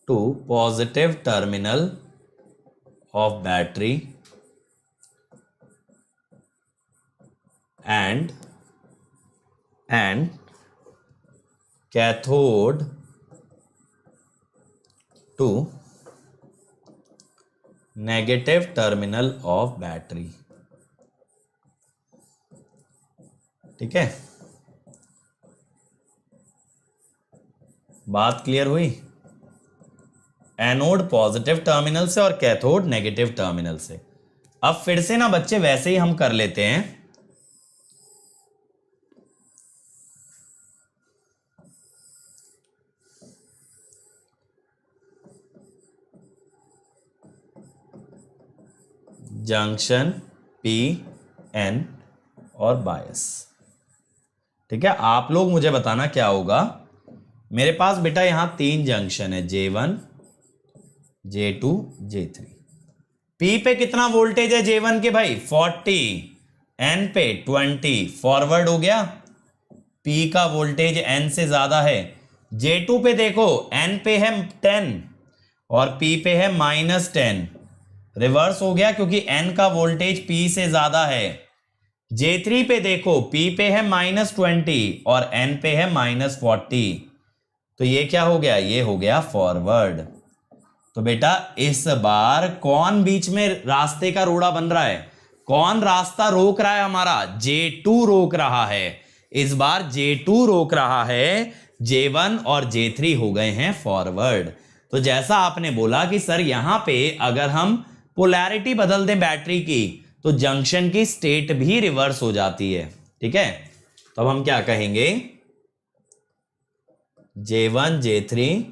to positive terminal of battery and cathode to negative terminal of battery। ठीक है, बात क्लियर हुई। एनोड पॉजिटिव टर्मिनल से और कैथोड नेगेटिव टर्मिनल से। अब फिर से ना बच्चे वैसे ही हम कर लेते हैं। जंक्शन पी एन और बायस। ठीक है, आप लोग मुझे बताना क्या होगा। मेरे पास बेटा यहां 3 जंक्शन है, J1 J2 J3। P पे कितना वोल्टेज है J1 के भाई 40, N पे 20, फॉरवर्ड हो गया। P का वोल्टेज N से ज्यादा है। J2 पे देखो N पे है 10 और P पे है -10, रिवर्स हो गया क्योंकि N का वोल्टेज P से ज्यादा है। J3 पे देखो P पे है -20 और N पे है -40, तो ये क्या हो गया, ये हो गया फॉरवर्ड। तो बेटा इस बार कौन बीच में रास्ते का रोड़ा बन रहा है, कौन रास्ता रोक रहा है हमारा, J2 रोक रहा है। इस बार J2 रोक रहा है, J1 और J3 हो गए हैं फॉरवर्ड। तो जैसा आपने बोला कि सर यहां पे अगर हम पोलैरिटी बदल दें बैटरी की तो जंक्शन की स्टेट भी रिवर्स हो जाती है। ठीक है, तो अब हम क्या कहेंगे, J1 J3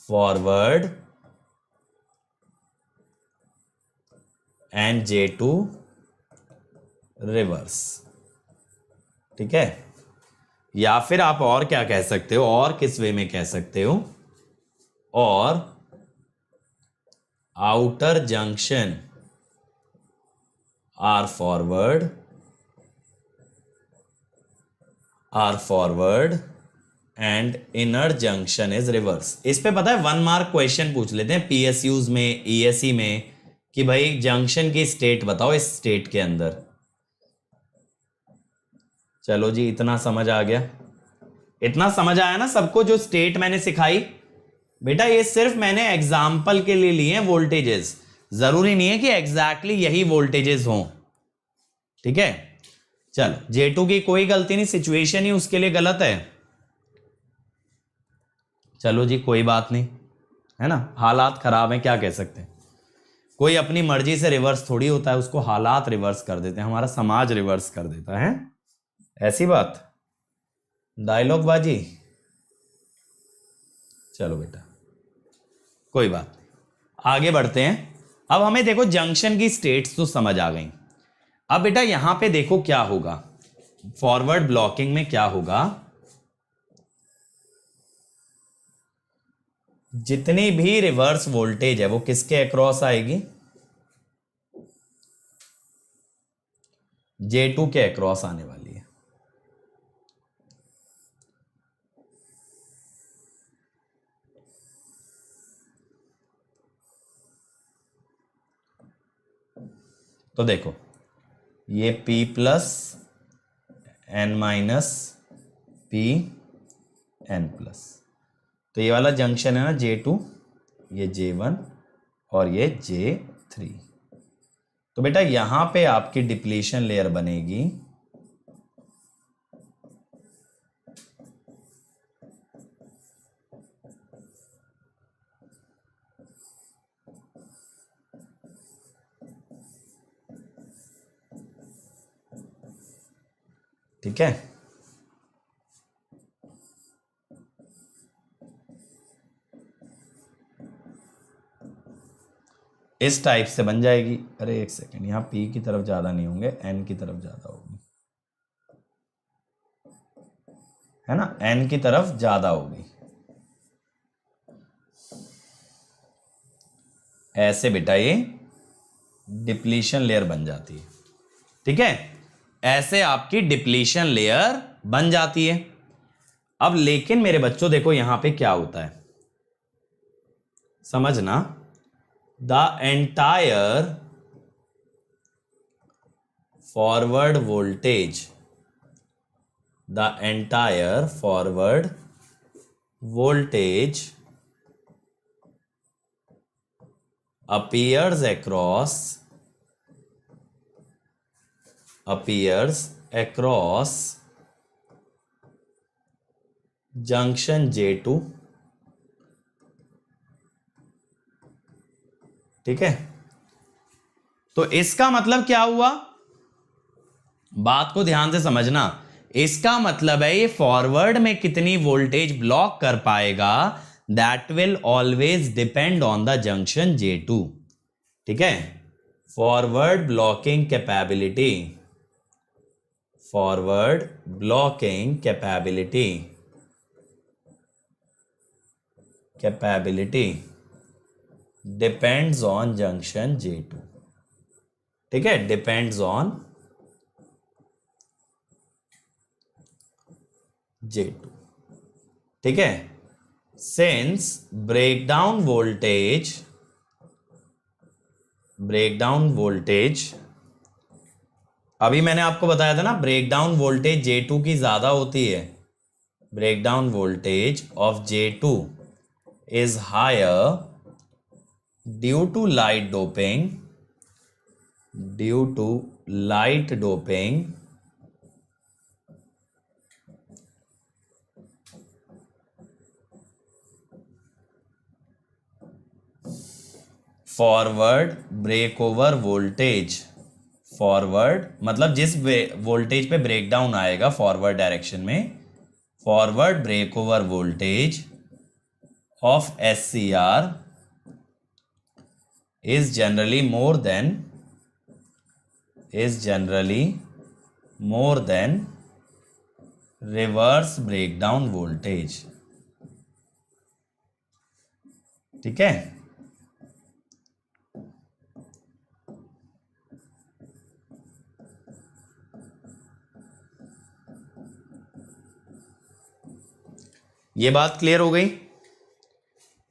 forward and J2 reverse. ठीक है, या फिर आप और क्या कह सकते हो, और किस वे में कह सकते हो, और outer junction are forward and inner junction is reverse. इस पे पता है 1 मार्क क्वेश्चन पूछ लेते हैं PSUs में, ESE में, कि भाई जंक्शन की स्टेट बताओ इस स्टेट के अंदर। चलो जी, इतना समझ आ गया, इतना समझ आया ना सबको जो स्टेट मैंने सिखाई। बेटा ये सिर्फ मैंने एग्जाम्पल के लिए लिए हैं वोल्टेजेस, जरूरी नहीं है कि एग्जैक्टली यही वोल्टेजेस हों। ठीक है, चलो J2 की कोई गलती नहीं, सिचुएशन ही उसके लिए गलत है। चलो जी कोई बात नहीं, है ना, हालात खराब हैं, क्या कह सकते हैं। कोई अपनी मर्जी से रिवर्स थोड़ी होता है, उसको हालात रिवर्स कर देते हैं, हमारा समाज रिवर्स कर देता है, ऐसी बात, डायलॉग बाजी। चलो बेटा कोई बात नहीं, आगे बढ़ते हैं। अब हमें देखो जंक्शन की स्टेट्स तो समझ आ गई। अब बेटा यहां पे देखो क्या होगा, फॉरवर्ड ब्लॉकिंग में क्या होगा, जितनी भी रिवर्स वोल्टेज है वो किसके अक्रॉस आएगी, J2 के अक्रॉस आने वाली है। तो देखो ये P plus N minus P N plus, तो ये वाला जंक्शन है ना J2, ये J1 और ये J3। तो बेटा यहां पे आपकी डिप्लीशन लेयर बनेगी ठीक है। इस टाइप से बन जाएगी। अरे एक सेकेंड, यहां P की तरफ ज्यादा नहीं होंगे, N की तरफ ज्यादा होगी, है ना, N की तरफ ज्यादा होगी। ऐसे बेटा ये डिप्लीशन लेयर बन जाती है, ठीक है, ऐसे आपकी डिप्लीशन लेयर बन जाती है। अब लेकिन मेरे बच्चों देखो यहां पे क्या होता है, समझना, the entire forward voltage, the entire forward voltage appears across junction J2, ठीक है। तो इसका मतलब क्या हुआ, बात को ध्यान से समझना, इसका मतलब है ये फॉरवर्ड में कितनी वोल्टेज ब्लॉक कर पाएगा, that will always depend on the junction J2, ठीक है। Forward blocking capability, forward blocking capability depends on junction J2, ठीक है, डिपेंड्स ऑन J2, ठीक है। सिंस ब्रेकडाउन वोल्टेज अभी मैंने आपको बताया था ना, ब्रेकडाउन वोल्टेज J2 की ज्यादा होती है, breakdown voltage of J2 is higher due to light doping forward breakover voltage, forward मतलब जिस वोल्टेज पे ब्रेकडाउन आएगा फॉरवर्ड डायरेक्शन में, forward breakover voltage of SCR is generally more than reverse breakdown voltage, ठीक है। ये बात क्लियर हो गई,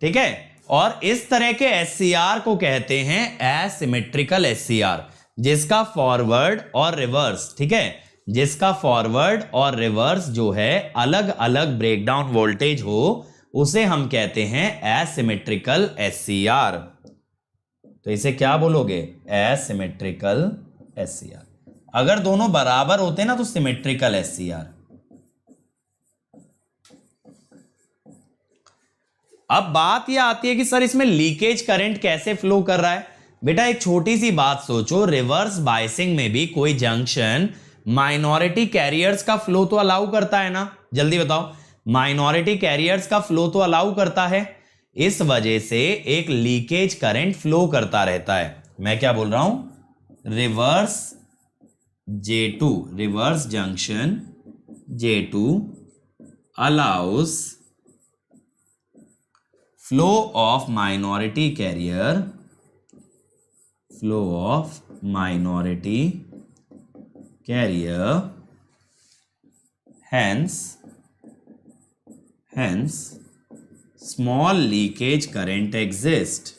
ठीक है। और इस तरह के SCR को कहते हैं एसिमेट्रिकल SCR, जिसका फॉरवर्ड और रिवर्स, ठीक है, जिसका फॉरवर्ड और रिवर्स जो है अलग अलग ब्रेकडाउन वोल्टेज हो, उसे हम कहते हैं एसिमेट्रिकल SCR। तो इसे क्या बोलोगे, एसिमेट्रिकल SCR। अगर दोनों बराबर होते ना तो सिमेट्रिकल SCR। अब बात यह आती है कि सर इसमें लीकेज करंट कैसे फ्लो कर रहा है। बेटा एक छोटी सी बात सोचो, रिवर्स बायसिंग में भी कोई जंक्शन माइनॉरिटी कैरियर्स का फ्लो तो अलाउ करता है ना, जल्दी बताओ, माइनॉरिटी कैरियर्स का फ्लो तो अलाउ करता है, इस वजह से एक लीकेज करंट फ्लो करता रहता है। मैं क्या बोल रहा हूं, reverse J2, reverse junction J2 allows flow of minority carrier, hence small leakage current exists,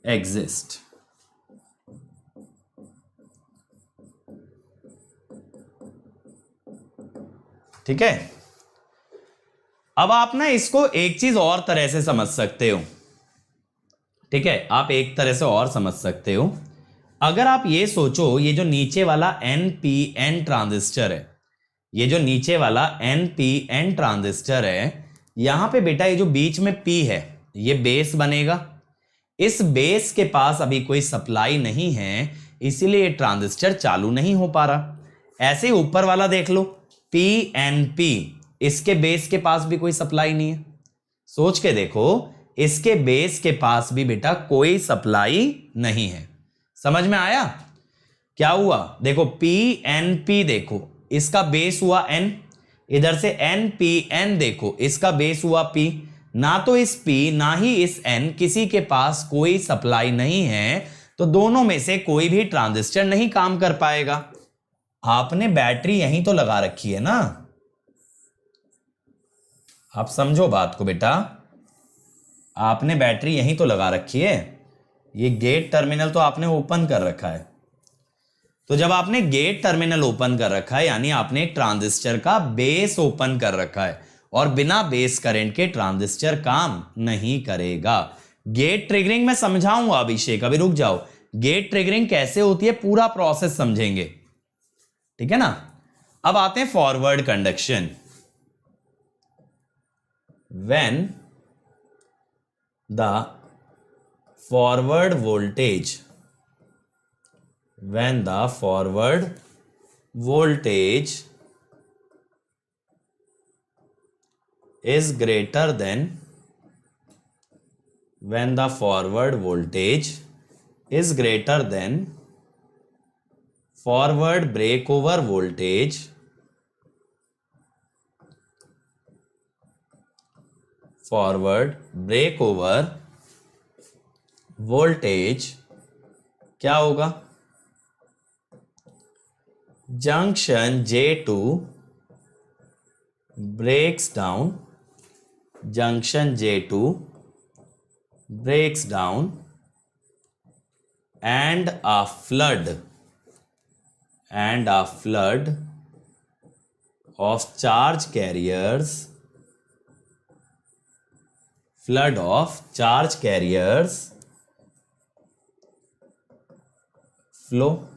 exist. ठीक है, अब आप ना इसको एक चीज और तरह से समझ सकते हो। ठीक है, आप एक तरह से और समझ सकते हो। अगर आप ये सोचो, ये जो नीचे वाला NPN ट्रांजिस्टर है, ये जो नीचे वाला NPN ट्रांजिस्टर है, यहां पे बेटा ये जो बीच में P है, ये बेस बनेगा। इस बेस के पास अभी कोई सप्लाई नहीं है, इसीलिए ये ट्रांजिस्टर चालू नहीं हो पा रहा। ऐसे ही ऊपर वाला देख लो, PNP, इसके बेस के पास भी कोई सप्लाई नहीं है। सोच के देखो, इसके बेस के पास भी बेटा कोई सप्लाई नहीं है। समझ में आया क्या हुआ? देखो PNP, देखो इसका बेस हुआ N, इधर से NPN देखो इसका बेस हुआ P। ना तो इस P ना ही इस N किसी के पास कोई सप्लाई नहीं है, तो दोनों में से कोई भी ट्रांजिस्टर नहीं काम कर पाएगा। आपने बैटरी यहीं तो लगा रखी है ना, आप समझो बात को बेटा, आपने बैटरी यहीं तो लगा रखी है। ये गेट टर्मिनल तो आपने ओपन कर रखा है। तो जब आपने गेट टर्मिनल ओपन कर रखा है, यानी आपने एक ट्रांजिस्टर का बेस ओपन कर रखा है, और बिना बेस करंट के ट्रांजिस्टर काम नहीं करेगा। गेट ट्रिगरिंग में समझाऊंगा अभिषेक, अभी रुक जाओ। गेट ट्रिगरिंग कैसे होती है पूरा प्रोसेस समझेंगे, ठीक है ना। अब आते हैं forward conduction. When the forward voltage is greater than forward breakover voltage, क्या होगा? Junction J2 breaks down and a flood of charge carriers flow.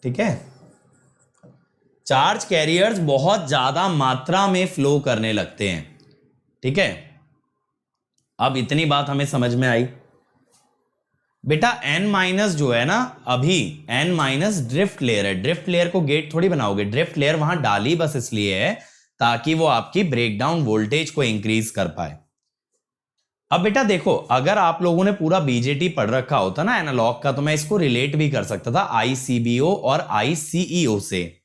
ठीक है, चार्ज कैरियर्स बहुत ज्यादा मात्रा में फ्लो करने लगते हैं। ठीक है, अब इतनी बात हमें समझ में आई। बेटा N- जो है ना, अभी N- ड्रिफ्ट लेयर है। ड्रिफ्ट लेयर को गेट थोड़ी बनाओगे, ड्रिफ्ट लेयर वहां डाली बस इसलिए है ताकि वो आपकी ब्रेकडाउन वोल्टेज को इंक्रीज कर पाए। अब बेटा देखो, अगर आप लोगों ने पूरा बीजेटी पढ़ रखा होता ना एनालॉग का, तो मैं इसको रिलेट भी कर सकता था ICBO और ICEO से।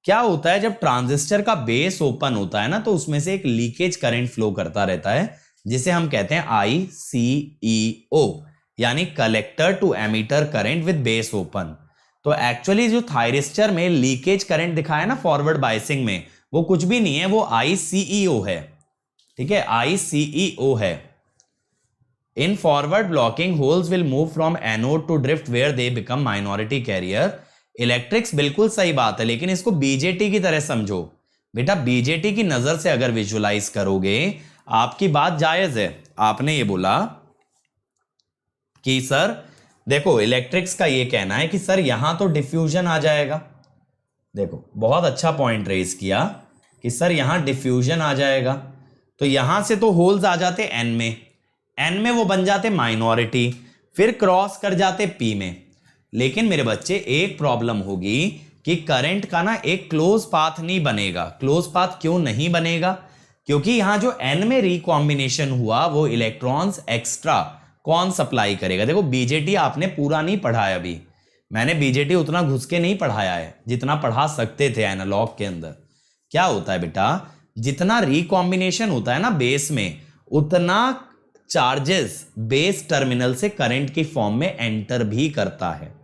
क्या होता है, जब ट्रांजिस्टर का बेस ओपन होता है ना, तो उसमें से एक लीकेज करंट फ्लो करता रहता है, जिसे हम कहते हैं ICEO, यानी collector to emitter current with base open. तो एक्चुअली जो थायरिस्टर में लीकेज करंट दिखाया ना फॉरवर्ड बायसिंग में, वो कुछ भी नहीं है, वो ICEO है। ठीक है, ICEO है। In forward blocking, holes will move from anode to drift where they become minority carrier. Electrics बिल्कुल सही बात है, लेकिन इसको बीजेटी की तरह समझो। बेटा बीजेटी की नजर से अगर विजुलाइज करोगे, आपकी बात जायज है। आपने ये बोला कि सर देखो, इलेक्ट्रिक्स का ये कहना है कि सर यहां तो डिफ्यूजन आ जाएगा। देखो बहुत अच्छा पॉइंट रेज किया कि सर यहां डिफ्यूजन आ जाएगा, तो यहां से तो होल्स आ जाते N में वो बन जाते माइनॉरिटी, फिर क्रॉस कर जाते P में। लेकिन मेरे बच्चे एक प्रॉब्लम होगी कि करंट का ना एक क्लोज पाथ नहीं बनेगा। क्लोज पाथ क्यों नहीं बनेगा? क्योंकि यहां जो N में रिकॉम्बिनेशन हुआ, वो इलेक्ट्रॉन्स एक्स्ट्रा कौन सप्लाई करेगा? देखो बीजेटी आपने पूरा नहीं पढ़ा है अभी, मैंने बीजेटी उतना घुस के नहीं पढ़ाया है जितना पढ़ा सकते थे एनालॉग के अंदर। क्या होता है बेटा, जितना रिकॉम्बिनेशन होता है ना बेस में, उतना चार्जेस बेस टर्मिनल से करंट की फॉर्म में एंटर भी करता है।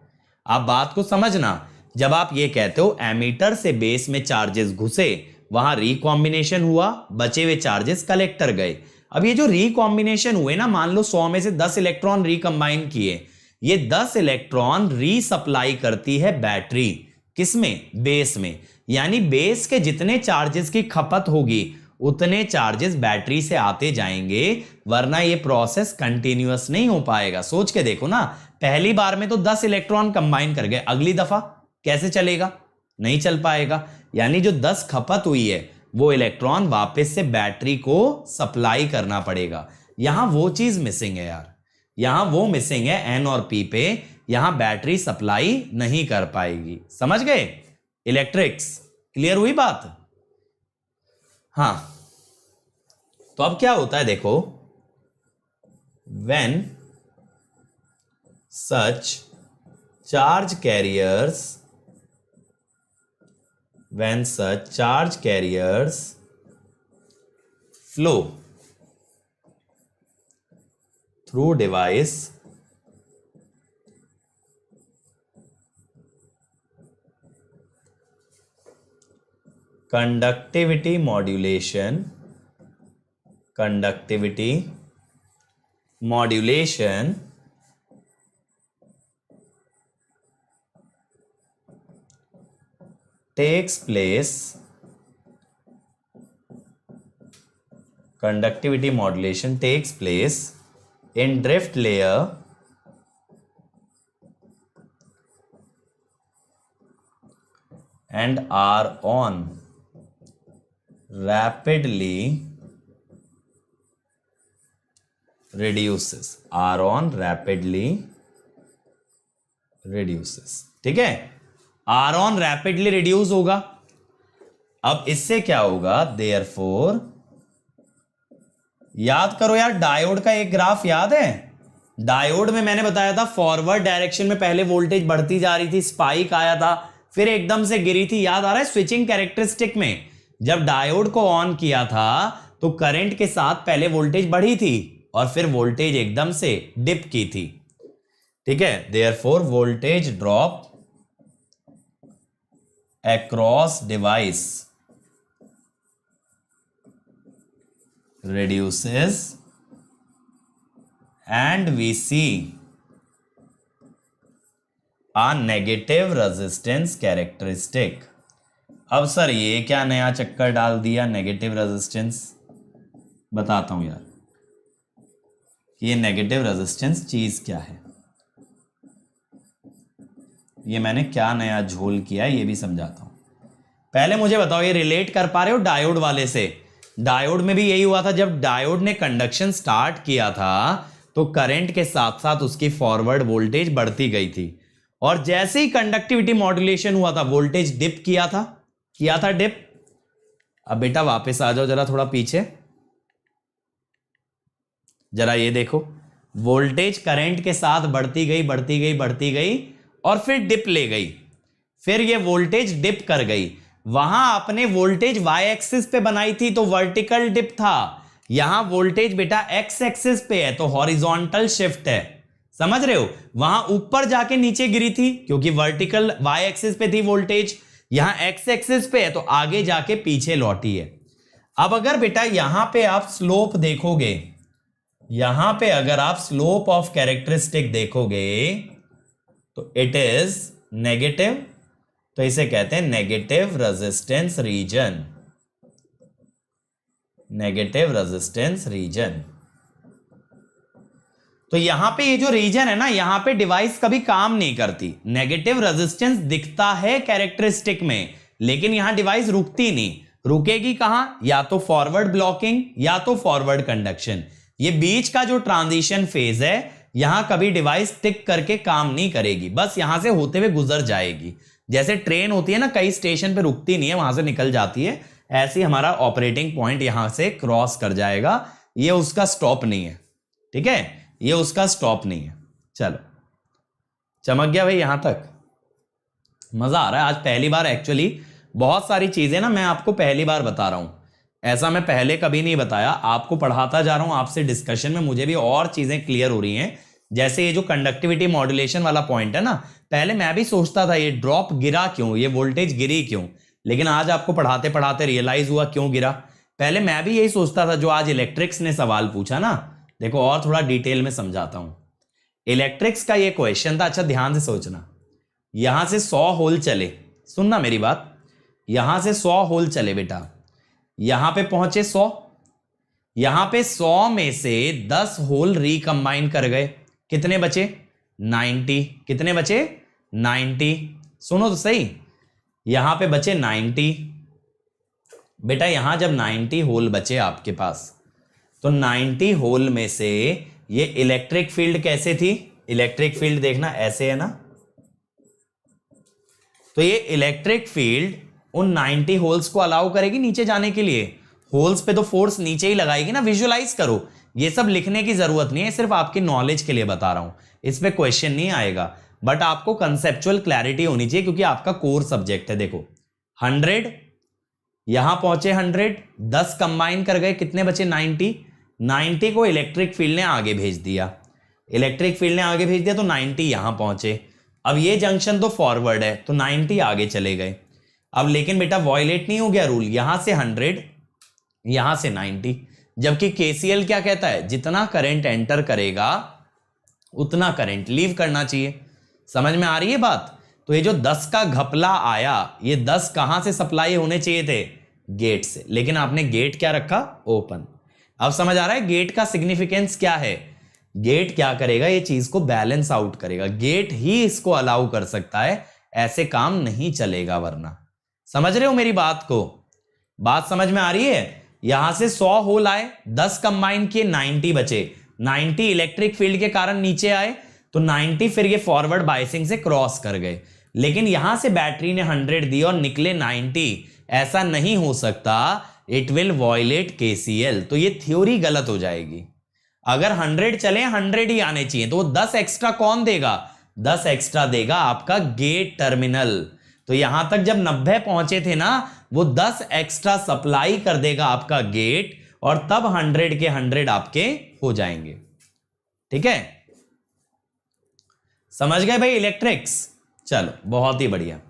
आप बात को समझना, जब आप ये कहते हो एमीटर से बेस में चार्जेस घुसे, वहां रिकॉम्बिनेशन हुआ, बचे हुए चार्जेस कलेक्टर गए। अब ये जो रिकॉम्बिनेशन हुए ना, मान लो 100 में से 10 इलेक्ट्रॉन रिकंबाइन किए, ये 10 इलेक्ट्रॉन रीसप्लाई करती है बैटरी, किसमें? बेस में। यानी बेस के जितने चार्जेस की खपत होगी उतने चार्जेस बैटरी से आते जाएंगे, वरना ये प्रोसेस कंटिन्यूअस नहीं हो पाएगा। सोच के देखो ना, पहली बार में तो 10 इलेक्ट्रॉन कंबाइन कर गए, अगली दफा कैसे चलेगा? नहीं चल पाएगा। यानी जो 10 खपत हुई है वो इलेक्ट्रॉन वापस से बैटरी को सप्लाई करना पड़ेगा। यहां वो चीज मिसिंग है यार, यहां वो मिसिंग है एन और पी पे, यहां बैटरी सप्लाई नहीं कर पाएगी। समझ गए? इलेक्ट्रिक्स क्लियर हुई बात? हां, तो अब क्या होता है देखो, when such charge carriers, when such charge carriers flow through device conductivity modulation takes place, conductivity modulation takes place in drift layer and are on rapidly reduces, ठीक है? आर ऑन रैपिडली रिड्यूस होगा। अब इससे क्या होगा? देयरफॉर, याद करो यार, डायोड का एक ग्राफ याद है? डायोड में मैंने बताया था फॉरवर्ड डायरेक्शन में पहले वोल्टेज बढ़ती जा रही थी, स्पाइक आया था, फिर एकदम से गिरी थी। याद आ रहा है? स्विचिंग कैरेक्टरिस्टिक में जब डायोड को ऑन किया था तो करंट के साथ पहले वोल्टेज बढ़ी थी और फिर वोल्टेज एकदम से डिप की थी, ठीक है? Therefore voltage drop across device reduces and we see a negative resistance characteristic। अब सर ये क्या नया चक्कर डाल दिया नेगेटिव रेजिस्टेंस? बताता हूं यार, ये नेगेटिव रेजिस्टेंस चीज क्या है, ये मैंने क्या नया झोल किया है ये भी समझाता हूं। पहले मुझे बताओ, ये रिलेट कर पा रहे हो डायोड वाले से? डायोड में भी यही हुआ था, जब डायोड ने कंडक्शन स्टार्ट किया था तो करंट के साथ साथ उसकी फॉरवर्ड वोल्टेज बढ़ती गई थी, और जैसे ही कंडक्टिविटी मॉड्यूलेशन हुआ था वोल्टेज डिप किया था डिप। अब बेटा वापस आ जाओ जरा थोड़ा पीछे, जरा ये देखो, वोल्टेज करंट के साथ बढ़ती गई और फिर डिप ले गई, फिर ये वोल्टेज डिप कर गई। वहां आपने वोल्टेज वाई एक्सिस पे बनाई थी तो वर्टिकल डिप था, यहां वोल्टेज बेटा एक्स एक्सिस पे है तो हॉरिजॉन्टल शिफ्ट है। समझ रहे हो? वहां ऊपर जाके नीचे गिरी थी क्योंकि वर्टिकल वाई एक्सिस पे थी वोल्टेज, यहां एक्स एक्सिस पे है तो आगे जाके पीछे लौटी है। अब अगर बेटा यहां पे आप स्लोप देखोगे, यहां पे अगर आप स्लोप ऑफ कैरेक्टरिस्टिक देखोगे तो इट इज नेगेटिव, तो इसे कहते हैं नेगेटिव रेजिस्टेंस रीजन, तो यहां पे ये जो रीजन है ना, यहां पे डिवाइस कभी काम नहीं करती। नेगेटिव रेजिस्टेंस दिखता है कैरेक्टरिस्टिक में, लेकिन यहां डिवाइस रुकती नहीं। रुकेगी कहां? या तो फॉरवर्ड ब्लॉकिंग या तो फॉरवर्ड कंडक्शन। ये बीच का जो ट्रांजिशन फेज है, यहां कभी डिवाइस टिक करके काम नहीं करेगी, बस यहां से होते हुए गुजर जाएगी। जैसे ट्रेन होती है ना, कई स्टेशन पे रुकती नहीं है, वहां से निकल जाती है, ऐसे हमारा ऑपरेटिंग पॉइंट यहां से क्रॉस कर जाएगा। ये उसका स्टॉप नहीं है, ठीक है? ये उसका स्टॉप नहीं है। चलो, चमक गया भाई यहां तक? मजा आ रहा है आज पहली बार। एक्चुअली बहुत सारी चीजें ना मैं आपको पहली बार बता रहा हूं, ऐसा मैं पहले कभी नहीं बताया। आपको पढ़ाता जा रहा हूं, आपसे डिस्कशन में मुझे भी और चीजें क्लियर हो रही हैं। जैसे ये जो कंडक्टिविटी मॉड्यूलेशन वाला पॉइंट है ना, पहले मैं भी सोचता था ये ड्रॉप गिरा क्यों, ये वोल्टेज गिरी क्यों, लेकिन आज आपको पढ़ाते पढ़ाते रियलाइज हुआ क्यों गिरा। पहले मैं भी यही सोचता था जो आज इलेक्ट्रिक्स ने सवाल पूछा ना। देखो और थोड़ा डिटेल में समझाता हूं। इलेक्ट्रिक्स का ये क्वेश्चन था, अच्छा ध्यान से सोचना। यहां से 100 होल चले, सुनना मेरी बात, यहां से 100 होल चले बेटा, यहां पे पहुंचे 100, यहां पे 100 में से 10 होल रिकंबाइन कर गए, कितने बचे 90, कितने बचे 90, सुनो तो सही, यहां पे बचे 90। बेटा यहां जब 90 होल बचे आपके पास, तो 90 होल में से ये इलेक्ट्रिक फील्ड कैसे थी, इलेक्ट्रिक फील्ड देखना ऐसे है ना, तो ये इलेक्ट्रिक फील्ड उन 90 होल्स को अलाउ करेगी नीचे जाने के लिए। होल्स पे तो फोर्स नीचे ही लगाएगी ना, विजुअलाइज करो, ये सब लिखने की जरूरत नहीं है, सिर्फ आपकी नॉलेज के लिए बता रहा हूं, इस पे क्वेश्चन नहीं आएगा, बट आपको कंसेप्चुअल क्लैरिटी होनी चाहिए क्योंकि आपका कोर सब्जेक्ट है। देखो 100, यहां पहुंचे 100, 10 कंबाइन कर गए, कितने बचे 90, 90 को इलेक्ट्रिक फील्ड ने आगे भेज दिया, इलेक्ट्रिक फील्ड ने आगे भेज दिया तो 90 यहां पहुंचे। अब ये जंक्शन तो फॉरवर्ड है तो 90 आगे चले गए। अब लेकिन बेटा वॉयलेट नहीं हो गया रूल, यहां से 100, यहां से 90, जबकि केसीएल क्या कहता है, जितना करंट एंटर करेगा उतना करंट लीव करना चाहिए। समझ में आ रही है बात? तो ये जो 10 का घपला आया, ये 10 कहां से सप्लाई होने चाहिए थे, गेट से, लेकिन आपने गेट क्या रखा, ओपन। अब समझ आ रहा है गेट का सिग्निफिकेंस क्या है, गेट क्या करेगा, ये चीज को बैलेंस आउट करेगा, गेट ही इसको अलाउ कर सकता है, ऐसे काम नहीं चलेगा वरना। समझ रहे हो मेरी बात को, बात समझ में आ रही है? यहां से 100 होल आए, 10 कंबाइन किए, 90 बचे, 90 इलेक्ट्रिक फील्ड के कारण नीचे आए, तो 90 फिर ये फॉरवर्ड बायसिंग से क्रॉस कर गए, लेकिन यहां से बैटरी ने 100 दी और निकले 90, ऐसा नहीं हो सकता, इट विल वॉयलेट केसीएल, तो ये थ्योरी गलत हो जाएगी। अगर 100 चले 100 ही आने चाहिए, तो वो 10 एक्स्ट्रा कौन देगा, 10 एक्स्ट्रा देगा आपका गेट टर्मिनल। तो यहां तक जब 90 पहुंचे थे ना, वो 10 एक्स्ट्रा सप्लाई कर देगा आपका गेट, और तब 100 के 100 आपके हो जाएंगे। ठीक है, समझ गए भाई इलेक्ट्रिक्स? चलो बहुत ही बढ़िया।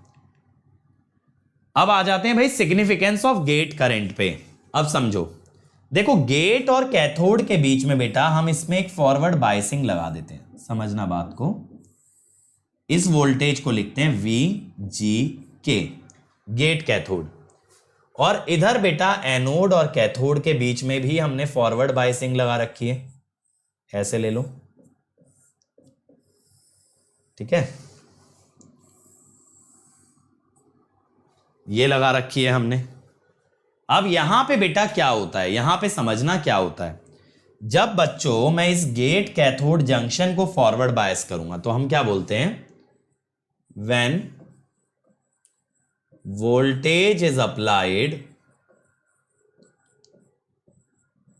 अब आ जाते हैं भाई सिग्निफिकेंस ऑफ गेट करंट पे। अब समझो, देखो गेट और कैथोड के बीच में बेटा हम इसमें एक फॉरवर्ड बायसिंग लगा देते हैं, समझना बात को। इस वोल्टेज को लिखते हैं VGK, गेट कैथोड, और इधर बेटा एनोड और कैथोड के बीच में भी हमने फॉरवर्ड बायसिंग लगा रखी है, ऐसे ले लो, ठीक है, ये लगा रखी है हमने। अब यहां पे बेटा क्या होता है, यहां पे समझना क्या होता है, जब बच्चों मैं इस गेट कैथोड जंक्शन को फॉरवर्ड बायस करूंगा तो हम क्या बोलते हैं, when voltage is applied,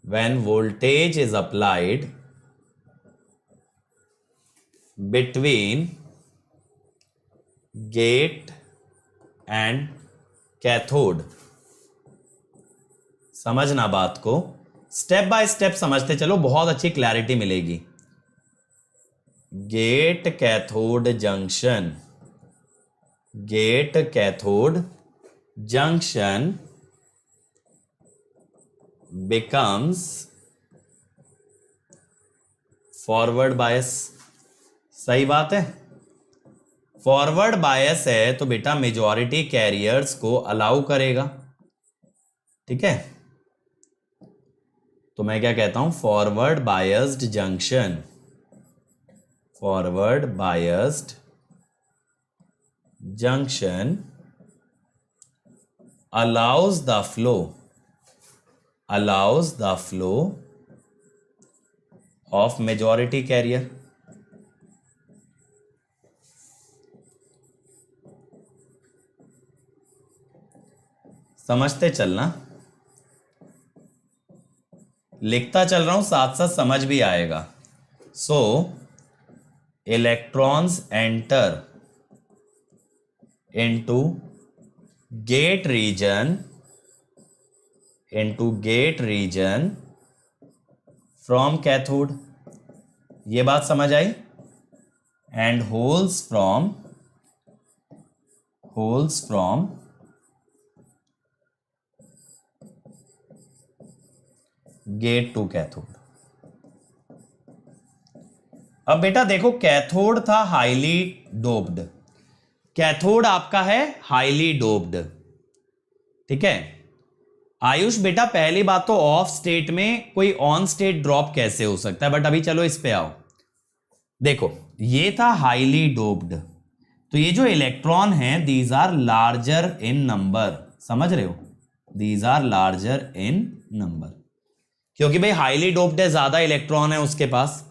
when voltage is applied between gate and cathode, समझना बात को, स्टेप बाय स्टेप समझते चलो, बहुत अच्छी क्लैरिटी मिलेगी। Gate cathode junction, gate cathode junction becomes forward bias. सही बात है, फॉरवर्ड बायस है तो बेटा मेजॉरिटी कैरियर्स को अलाउ करेगा, ठीक है, तो मैं क्या कहता हूं, forward biased junction, forward biased junction allows the flow of majority carrier। समझते चलना, लिखता चल रहा हूं साथ साथ समझ भी आएगा। So electrons enter into gate region from cathode, ये बात समझ आई, and holes from gate to cathode. अब बेटा देखो, कैथोड था हाईली डोप्ड, कैथोड आपका है हाईली डोप्ड, ठीक है। आयुष बेटा पहली बात तो ऑफ स्टेट में कोई ऑन स्टेट ड्रॉप कैसे हो सकता है, बट अभी चलो इस पे आओ। देखो ये था हाईली डोप्ड, तो ये जो इलेक्ट्रॉन है these are larger in number, समझ रहे हो, these are larger in number, क्योंकि भाई हाईली डोप्ड है, ज्यादा इलेक्ट्रॉन है उसके पास।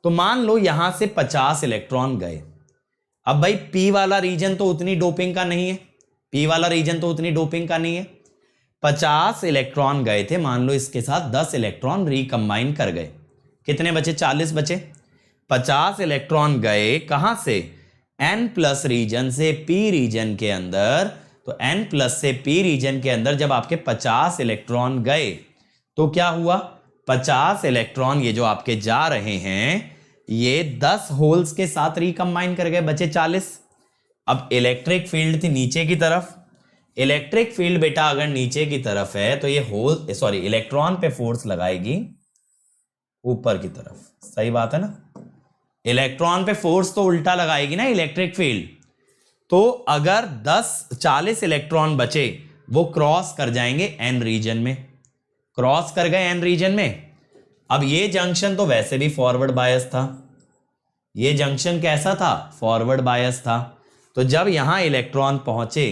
तो मान लो यहां से 50 इलेक्ट्रॉन गए। अब भाई पी वाला रीजन तो उतनी डोपिंग का नहीं है, पी वाला रीजन तो उतनी डोपिंग का नहीं है। 50 इलेक्ट्रॉन गए थे, मान लो इसके साथ 10 इलेक्ट्रॉन रिकंबाइन कर गए, कितने बचे, 40 बचे। 50 इलेक्ट्रॉन गए कहां से, N प्लस रीजन से P रीजन के अंदर। तो N प्लस से P रीजन के अंदर जब आपके 50 इलेक्ट्रॉन गए तो क्या हुआ, 50 इलेक्ट्रॉन ये जो आपके जा रहे हैं ये 10 होल्स के साथ रिकंबाइन कर गए, बचे 40। अब इलेक्ट्रिक फील्ड थी नीचे की तरफ, इलेक्ट्रिक फील्ड बेटा अगर नीचे की तरफ है तो ये होल सॉरी इलेक्ट्रॉन पे फोर्स लगाएगी ऊपर की तरफ, सही बात है ना। इलेक्ट्रॉन पे फोर्स तो उल्टा लगाएगी ना इलेक्ट्रिक फील्ड। तो अगर 40 इलेक्ट्रॉन बचे वो क्रॉस कर जाएंगे एन रीजन में, क्रॉस कर गए एन रीजन में। अब ये जंक्शन तो वैसे भी फॉरवर्ड बायस था, ये जंक्शन कैसा था, फॉरवर्ड बायस था। तो जब यहां इलेक्ट्रॉन पहुंचे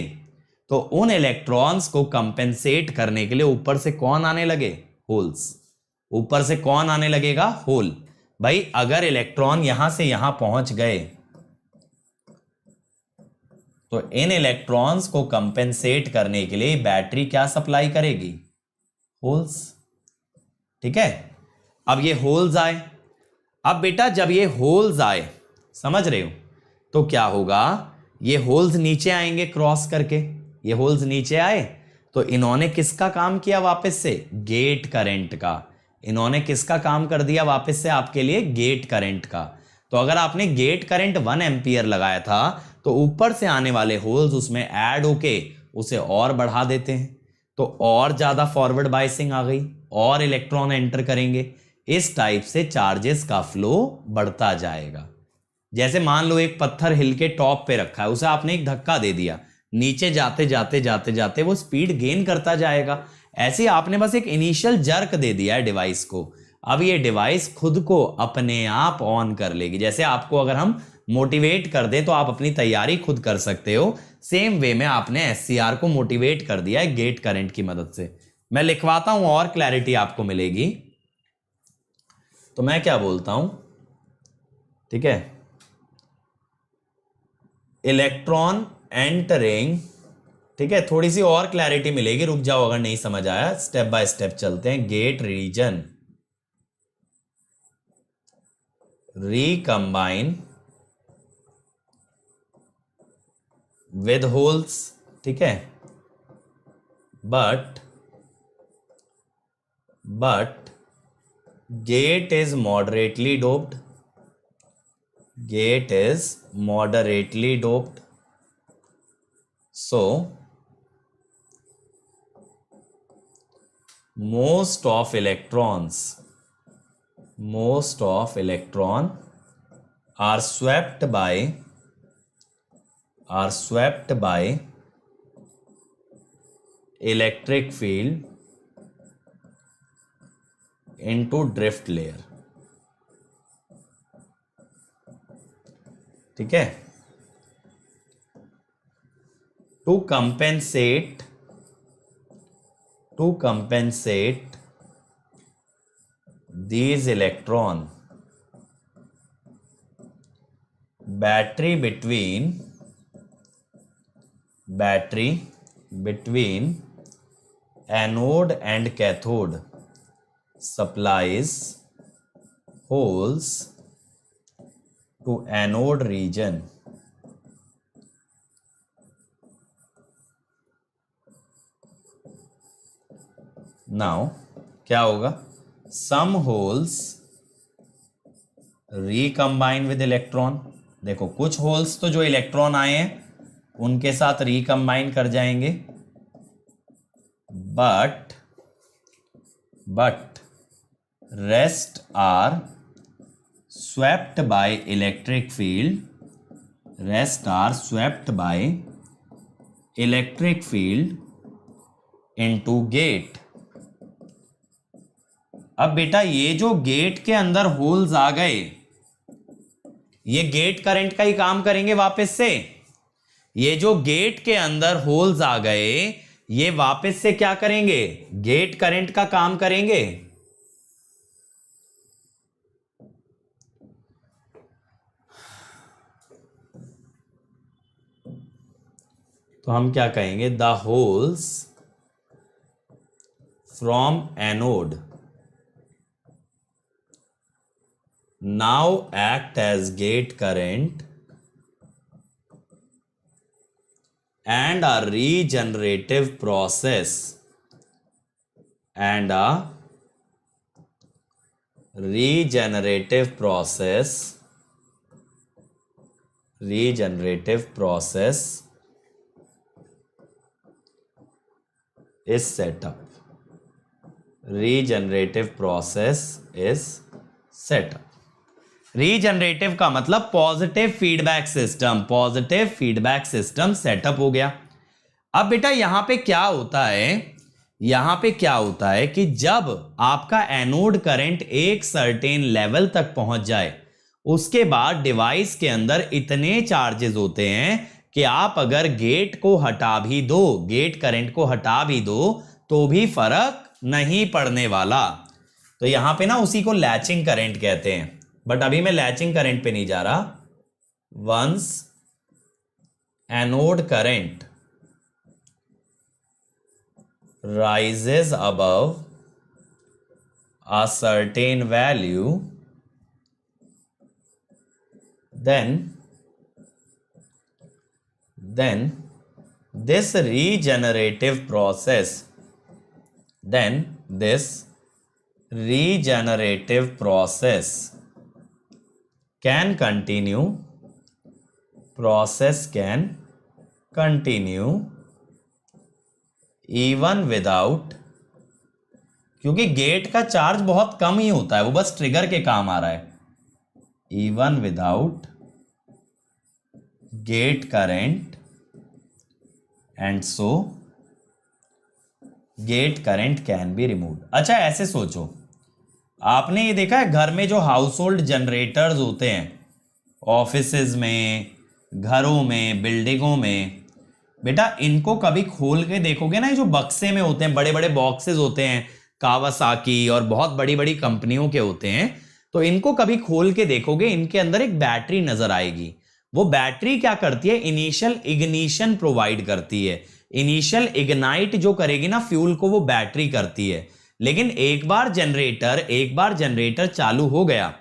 तो उन इलेक्ट्रॉन्स को कंपेंसेट करने के लिए ऊपर से कौन आने लगे, होल्स। ऊपर से कौन आने लगेगा, होल। भाई अगर इलेक्ट्रॉन यहां से यहां पहुंच गए तो इन इलेक्ट्रॉन्स को कंपेंसेट करने के लिए बैटरी क्या सप्लाई करेगी, होल्स, ठीक है। अब ये होल्स आए, अब बेटा जब ये होल्स आए, समझ रहे हो, तो क्या होगा, ये होल्स नीचे आएंगे क्रॉस करके, ये होल्स नीचे आए तो इन्होंने किसका काम किया वापस से, गेट करंट का। इन्होंने किसका काम कर दिया वापस से आपके लिए, गेट करंट का। तो अगर आपने गेट करंट 1 एम्पियर लगाया था तो ऊपर से आने वाले होल्स उसमें ऐड होके उसे और बढ़ा देते हैं, तो और ज्यादा फॉरवर्ड बायसिंग आ गई, और इलेक्ट्रॉन एंटर करेंगे। इस टाइप से चार्जेस का फ्लो बढ़ता जाएगा। जैसे मान लो एक पत्थर हिल के टॉप पे रखा है, उसे आपने एक धक्का दे दिया, नीचे जाते जाते जाते जाते वो स्पीड गेन करता जाएगा। ऐसे ही आपने बस एक इनिशियल जर्क दे दिया है डिवाइस को, अब ये डिवाइस खुद को अपने आप ऑन कर लेगी। जैसे आपको अगर हम मोटिवेट कर दें तो आप अपनी तैयारी खुद कर सकते हो, सेम वे में आपने एससीआर को मोटिवेट कर दिया है गेट करंट की मदद से। मैं लिखवाता हूं और क्लैरिटी आपको मिलेगी। तो मैं क्या बोलता हूं, ठीक है, इलेक्ट्रॉन एंटरिंग, ठीक है, थोड़ी सी और क्लैरिटी मिलेगी, रुक जाओ अगर नहीं समझ आया, स्टेप बाय स्टेप चलते हैं। Gate reason recombine with holes, ठीक है, but gate is moderately doped, gate is moderately doped, so most of electron are swept by electric field into drift layer, ठीक है। to compensate these electron, battery between anode and cathode supplies holes to anode region, now क्या होगा, some holes recombine with electron, देखो कुछ होल्स तो जो इलेक्ट्रॉन आए हैं उनके साथ रिकंबाइन कर जाएंगे, but rest are swept by electric field, rest are swept by electric field into gate। अब बेटा ये जो गेट के अंदर होल्स आ गए, ये गेट करंट का ही काम करेंगे वापस से। ये जो गेट के अंदर होल्स आ गए, ये वापस से क्या करेंगे? गेट करंट का काम करेंगे। तो हम क्या कहेंगे? The holes from anode now act as gate current and a regenerative process is set up। regenerative process is set up। Regenerative का मतलब positive feedback system, positive feedback system setup हो गया। अब बेटा यहां पे क्या होता है? यहां पे क्या होता है कि जब आपका एनोड करंट एक सर्टेन लेवल तक पहुंच जाए, उसके बाद डिवाइस के अंदर इतने चार्जेस होते हैं कि आप अगर गेट को हटा भी दो, गेट करंट को हटा भी दो, तो भी फर्क नहीं पड़ने वाला। तो यहां पे ना उसी को लैचिंग करंट कहते हैं, बट अभी मैं लैचिंग करंट पे नहीं जा रहा। Once anode current rises above a certain value, then this regenerative process can continue, even without, क्योंकि गेट का चार्ज बहुत कम ही होता है, वो बस ट्रिगर के काम आ रहा है। even without gate current, and so gate current can be removed। अच्छा ऐसे सोचो, आपने ये देखा है घर में जो हाउस होल्ड जनरेटर्स होते हैं, ऑफिसेज में, घरों में, बिल्डिंगों में, बेटा इनको कभी खोल के देखोगे ना, ये जो बक्से में होते हैं, बड़े बड़े बॉक्सेस होते हैं, कावासाकी और बहुत बड़ी बड़ी कंपनियों के होते हैं, तो इनको कभी खोल के देखोगे, इनके अंदर एक बैटरी नजर आएगी। वो बैटरी क्या करती है? इनिशियल इग्निशन प्रोवाइड करती है। इनिशियल इग्नाइट जो करेगी ना फ्यूल को, वो बैटरी करती है। लेकिन एक बार जनरेटर चालू हो गया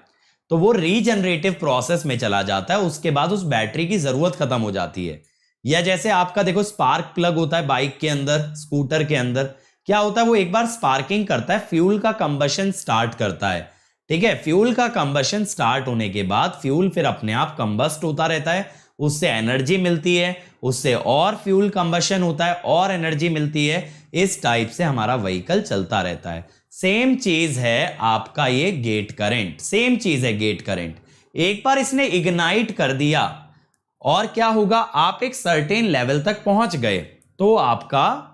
तो वो रीजनरेटिव प्रोसेस में चला जाता है, उसके बाद उस बैटरी की जरूरत खत्म हो जाती है। या जैसे आपका देखो स्पार्क प्लग होता है बाइक के अंदर, स्कूटर के अंदर, क्या होता है? वो एक बार स्पार्किंग करता है, फ्यूल का कंबशन स्टार्ट करता है, ठीक है। फ्यूल का कंबशन स्टार्ट होने के बाद फ्यूल फिर अपने आप कंबस्ट होता रहता है, उससे एनर्जी मिलती है, उससे और फ्यूल कंबशन होता है और एनर्जी मिलती है। इस टाइप से हमारा व्हीकल चलता रहता है। सेम चीज है आपका ये गेट करंट, सेम चीज है गेट करंट। एक बार इसने इग्नाइट कर दिया और क्या होगा? आप एक सर्टेन लेवल तक पहुंच गए तो आपका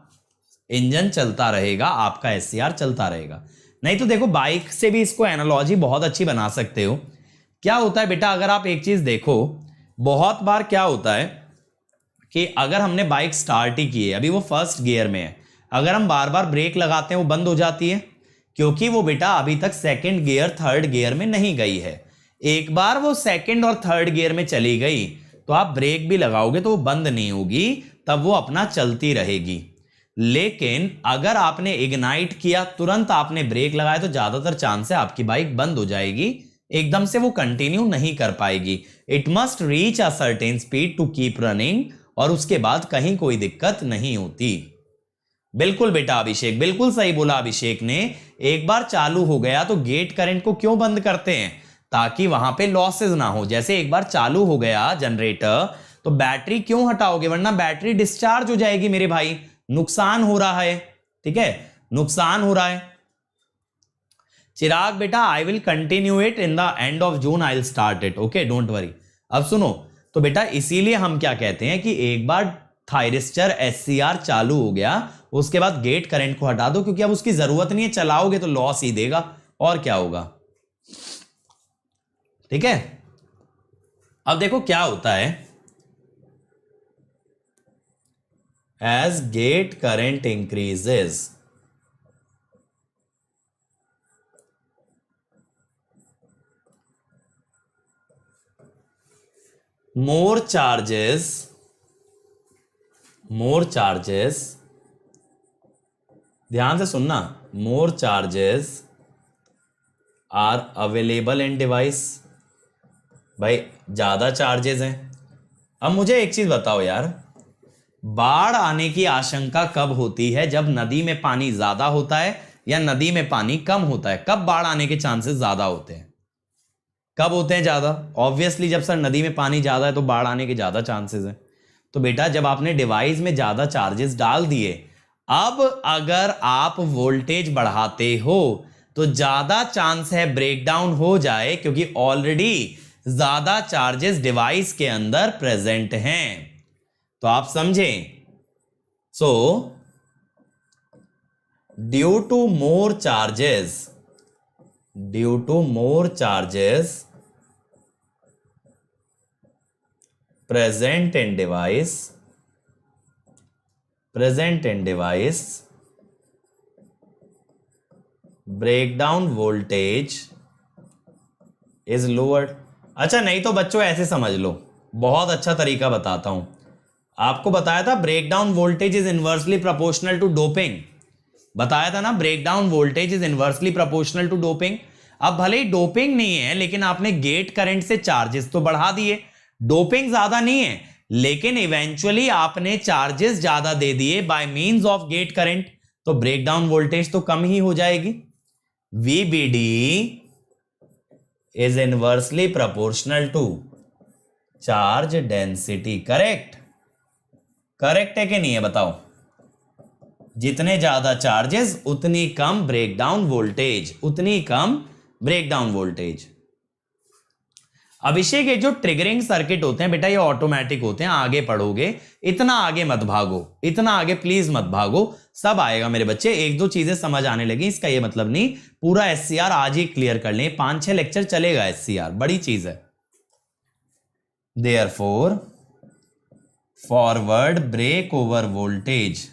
इंजन चलता रहेगा, आपका एससीआर चलता रहेगा। नहीं तो देखो बाइक से भी इसको एनालॉजी बहुत अच्छी बना सकते हो। क्या होता है बेटा, अगर आप एक चीज देखो, बहुत बार क्या होता है कि अगर हमने बाइक स्टार्ट ही की है, अभी वो फर्स्ट गियर में है, अगर हम बार बार ब्रेक लगाते हैं वो बंद हो जाती है, क्योंकि वो बेटा अभी तक सेकंड गियर थर्ड गियर में नहीं गई है। एक बार वो सेकंड और थर्ड गियर में चली गई तो आप ब्रेक भी लगाओगे तो वो बंद नहीं होगी, तब वो अपना चलती रहेगी। लेकिन अगर आपने इग्नाइट किया, तुरंत आपने ब्रेक लगाया, तो ज्यादातर चांस है आपकी बाइक बंद हो जाएगी, एकदम से वो कंटिन्यू नहीं कर पाएगी। It must reach a certain speed to keep running, और उसके बाद कहीं कोई दिक्कत नहीं होती। बिल्कुल बेटा अभिषेक, बिल्कुल सही बोला अभिषेक ने। एक बार चालू हो गया तो गेट करंट को क्यों बंद करते हैं? ताकि वहां पे लॉसेस ना हो। जैसे एक बार चालू हो गया जनरेटर तो बैटरी क्यों हटाओगे? वरना बैटरी डिस्चार्ज हो जाएगी मेरे भाई, नुकसान हो रहा है, ठीक है, नुकसान हो रहा है। चिराग बेटा I will continue it in the end of June, I will start it, okay don't worry. अब सुनो, तो बेटा इसीलिए हम क्या कहते हैं कि एक बार थायरिस्टर SCR चालू हो गया उसके बाद गेट करंट को हटा दो, क्योंकि अब उसकी जरूरत नहीं है, चलाओगे तो लॉस ही देगा और क्या होगा। ठीक है, अब देखो क्या होता है, as gate current increases more charges, ध्यान से सुनना, more charges are available in device। भाई ज्यादा चार्जेस हैं। अब मुझे एक चीज बताओ यार, बाढ़ आने की आशंका कब होती है? जब नदी में पानी ज्यादा होता है या नदी में पानी कम होता है? कब बाढ़ आने के चांसेस ज्यादा होते हैं? कब होते हैं ज्यादा? ऑब्वियसली जब सर नदी में पानी ज्यादा है तो बाढ़ आने के ज्यादा चांसेस हैं। तो बेटा जब आपने डिवाइस में ज्यादा चार्जेस डाल दिए, अब अगर आप वोल्टेज बढ़ाते हो तो ज्यादा चांस है ब्रेकडाउन हो जाए, क्योंकि ऑलरेडी ज्यादा चार्जेस डिवाइस के अंदर प्रेजेंट हैं। तो आप समझें, so due to more charges present in device, breakdown voltage is lowered। अच्छा नहीं तो बच्चों ऐसे समझ लो, बहुत अच्छा तरीका बताता हूं। आपको बताया था breakdown voltage is inversely proportional to doping, बताया था ना, breakdown voltage is inversely proportional to doping. अब भले ही डोपिंग नहीं है, लेकिन आपने गेट करंट से चार्जेस तो बढ़ा दिए, डोपिंग ज्यादा नहीं है लेकिन इवेंचुअली आपने चार्जेस ज्यादा दे दिए by means of gate current, तो ब्रेकडाउन वोल्टेज तो कम ही हो जाएगी। VBD is inversely proportional to charge density. Correct है कि नहीं है बताओ? जितने ज्यादा चार्जेस उतनी कम ब्रेकडाउन वोल्टेज, अभिषेक ये जो ट्रिगरिंग सर्किट होते हैं बेटा ये ऑटोमेटिक होते हैं, आगे पढ़ोगे, इतना आगे मत भागो, इतना आगे प्लीज मत भागो, सब आएगा मेरे बच्चे। एक दो चीजें समझ आने लगी, इसका ये मतलब नहीं पूरा SCR आज ही क्लियर कर लें, 5-6 लेक्चर चलेगा SCR, बड़ी चीज है। Therefore forward break over voltage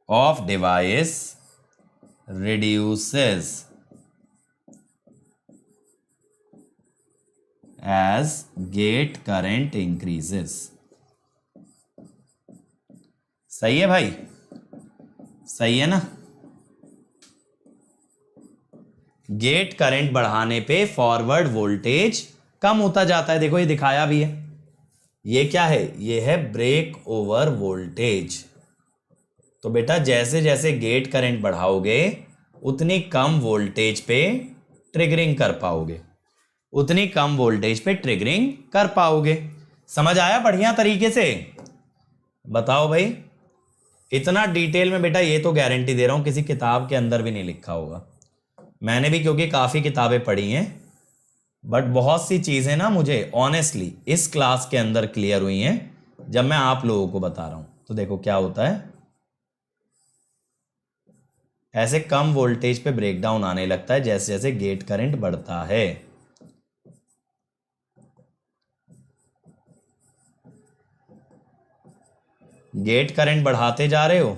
of device reduces as gate current increases। सही है भाई, सही है ना? गेट करंट बढ़ाने पे फॉरवर्ड वोल्टेज कम होता जाता है, देखो ये दिखाया भी है। ये क्या है? ये है ब्रेक ओवर वोल्टेज। तो बेटा जैसे जैसे गेट करंट बढ़ाओगे उतनी कम वोल्टेज पे ट्रिगरिंग कर पाओगे, समझ आया बढ़िया तरीके से? बताओ भाई, इतना डिटेल में बेटा ये तो गारंटी दे रहा हूं किसी किताब के अंदर भी नहीं लिखा होगा। मैंने भी क्योंकि काफी किताबें पढ़ी हैं, बट बहुत सी चीजें ना मुझे ऑनेस्टली इस क्लास के अंदर क्लियर हुई हैं जब मैं आप लोगों को बता रहा हूं। तो देखो क्या होता है, ऐसे कम वोल्टेज पे ब्रेकडाउन आने लगता है जैसे जैसे गेट करंट बढ़ता है। गेट करंट बढ़ाते जा रहे हो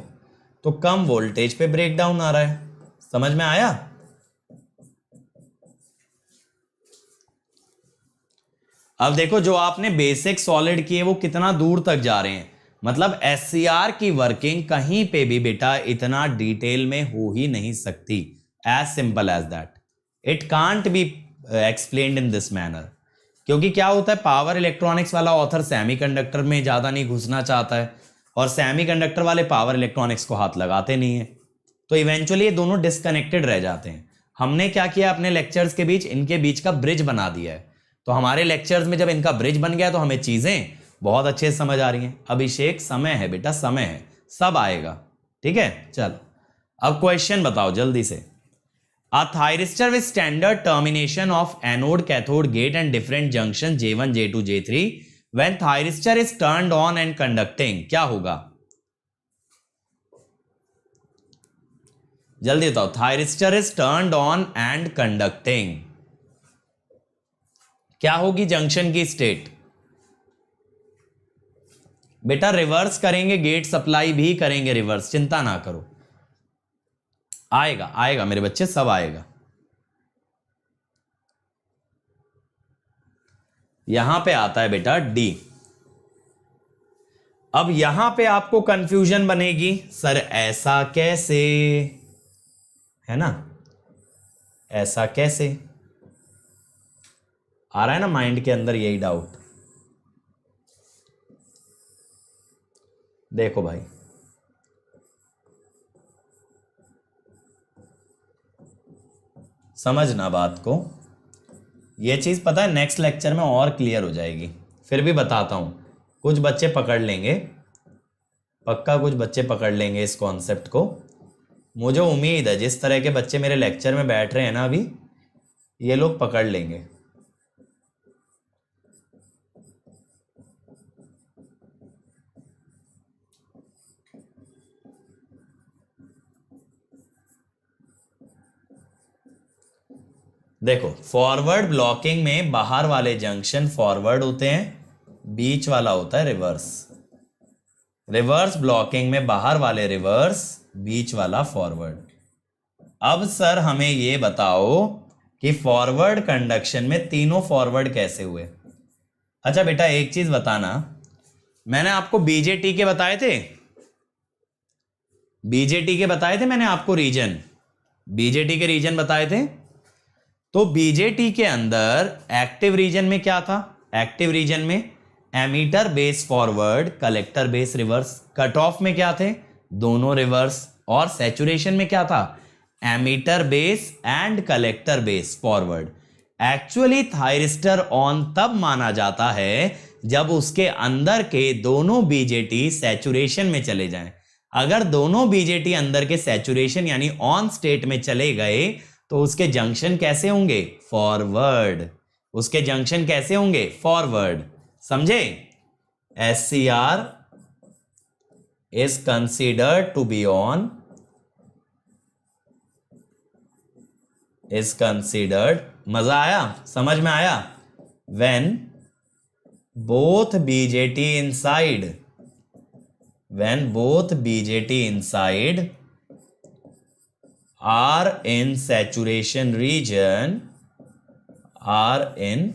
तो कम वोल्टेज पे ब्रेकडाउन आ रहा है, समझ में आया? अब देखो जो आपने बेसिक सॉलिड किए वो कितना दूर तक जा रहे हैं, मतलब SCR की वर्किंग कहीं पे भी बेटा इतना डिटेल में हो ही नहीं सकती, as simple as that. It can't be explained in this manner, क्योंकि क्या होता है, पावर इलेक्ट्रॉनिक्स वाला ऑथर सेमीकंडक्टर में ज्यादा नहीं घुसना चाहता है और सेमीकंडक्टर वाले पावर इलेक्ट्रॉनिक्स को हाथ लगाते नहीं है, तो इवेंचुअली ये दोनों डिस्कनेक्टेड रह जाते हैं। हमने क्या किया, अपने लेक्चर्स के बीच इनके बीच का ब्रिज बना दिया है, तो हमारे लेक्चर्स में जब इनका ब्रिज बन गया तो हमें चीजें बहुत अच्छे से समझ आ रही है। अभिषेक समय है बेटा, समय है, सब आएगा। ठीक है, चल अब क्वेश्चन बताओ जल्दी से। A thyristor with standard termination of anode, cathode, gate and different junction J1, J2, J3 when thyristor is turned on and conducting, क्या होगा? जल्दी बताओ। Thyristor is turned on and conducting, क्या होगी जंक्शन की स्टेट? बेटा रिवर्स करेंगे, गेट सप्लाई भी करेंगे रिवर्स, चिंता ना करो, आएगा आएगा मेरे बच्चे, सब आएगा। यहां पे आता है बेटा डी। अब यहां पे आपको कंफ्यूजन बनेगी, सर ऐसा कैसे, है ना, ऐसा कैसे आ रहा है ना माइंड के अंदर यही डाउट। देखो भाई, समझना बात को, ये चीज पता है नेक्स्ट लेक्चर में और क्लियर हो जाएगी, फिर भी बताता हूं, कुछ बच्चे पकड़ लेंगे, पक्का कुछ बच्चे पकड़ लेंगे इस कॉन्सेप्ट को। मुझे उम्मीद है जिस तरह के बच्चे मेरे लेक्चर में बैठ रहे हैं ना अभी, ये लोग पकड़ लेंगे। देखो फॉरवर्ड ब्लॉकिंग में बाहर वाले जंक्शन फॉरवर्ड होते हैं, बीच वाला होता है रिवर्स। रिवर्स ब्लॉकिंग में बाहर वाले रिवर्स, बीच वाला फॉरवर्ड। अब सर हमें ये बताओ कि फॉरवर्ड कंडक्शन में तीनों फॉरवर्ड कैसे हुए? अच्छा बेटा एक चीज बताना, मैंने आपको बीजेटी के बताए थे, बीजेटी के बताए थे मैंने आपको रीजन, बीजेटी के रीजन बताए थे। तो बीजेटी के अंदर एक्टिव रीजन में क्या था? एक्टिव रीजन में emitter base forward, collector base reverse. Cut off में क्या थे? दोनों रिवर्स। और सैचुरेशन में क्या था? Emitter base and collector base forward. Actually thyristor on तब माना जाता है जब उसके अंदर के दोनों बीजेटी सैचुरेशन में चले जाएं। अगर दोनों बीजेटी अंदर के सैचुरेशन यानी ऑन स्टेट में चले गए तो उसके जंक्शन कैसे होंगे? फॉरवर्ड। उसके जंक्शन कैसे होंगे? फॉरवर्ड। समझे? SCR is considered to be on, is considered, मजा आया? समझ में आया? when both BJT inside, when both BJT inside are in saturation region, are in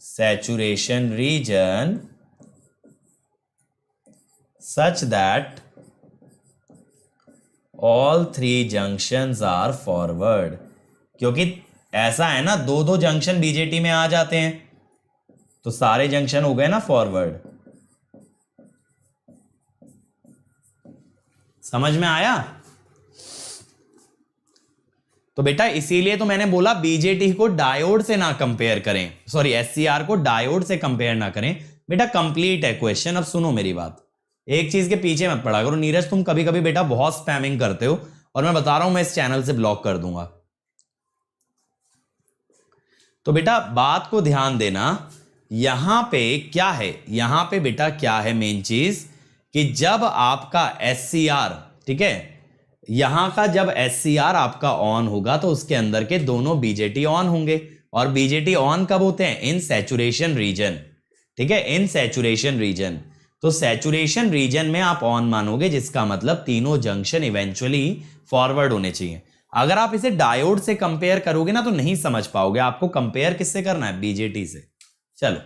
saturation region such that all three junctions are forward। क्योंकि ऐसा है ना, दो दो जंक्शन बीजेटी में आ जाते हैं तो सारे जंक्शन हो गए ना फॉरवर्ड। समझ में आया? तो बेटा इसीलिए तो मैंने बोला बीजेटी को डायोड से ना कंपेयर करें, सॉरी एससीआर को डायोड से कंपेयर ना करें। बेटा कंप्लीट है क्वेश्चन। अब सुनो मेरी बात, एक चीज के पीछे मत पड़ा करो। नीरज तुम कभी कभी बेटा बहुत स्पैमिंग करते हो और मैं बता रहा हूं मैं इस चैनल से ब्लॉक कर दूंगा। तो बेटा बात को ध्यान देना, यहां पे क्या है, यहां पे बेटा क्या है मेन चीज कि जब आपका एससीआर, ठीक है, यहां का जब एससीआर आपका ऑन होगा तो उसके अंदर के दोनों बीजेटी ऑन होंगे। और बीजेटी ऑन कब होते हैं? इन सैचुरेशन रीजन। ठीक है, इन सैचुरेशन रीजन। तो सैचुरेशन रीजन में आप ऑन मानोगे, जिसका मतलब तीनों जंक्शन इवेंचुअली फॉरवर्ड होने चाहिए। अगर आप इसे डायोड से कंपेयर करोगे ना तो नहीं समझ पाओगे। आपको कंपेयर किससे करना है? बीजेटी से। चलो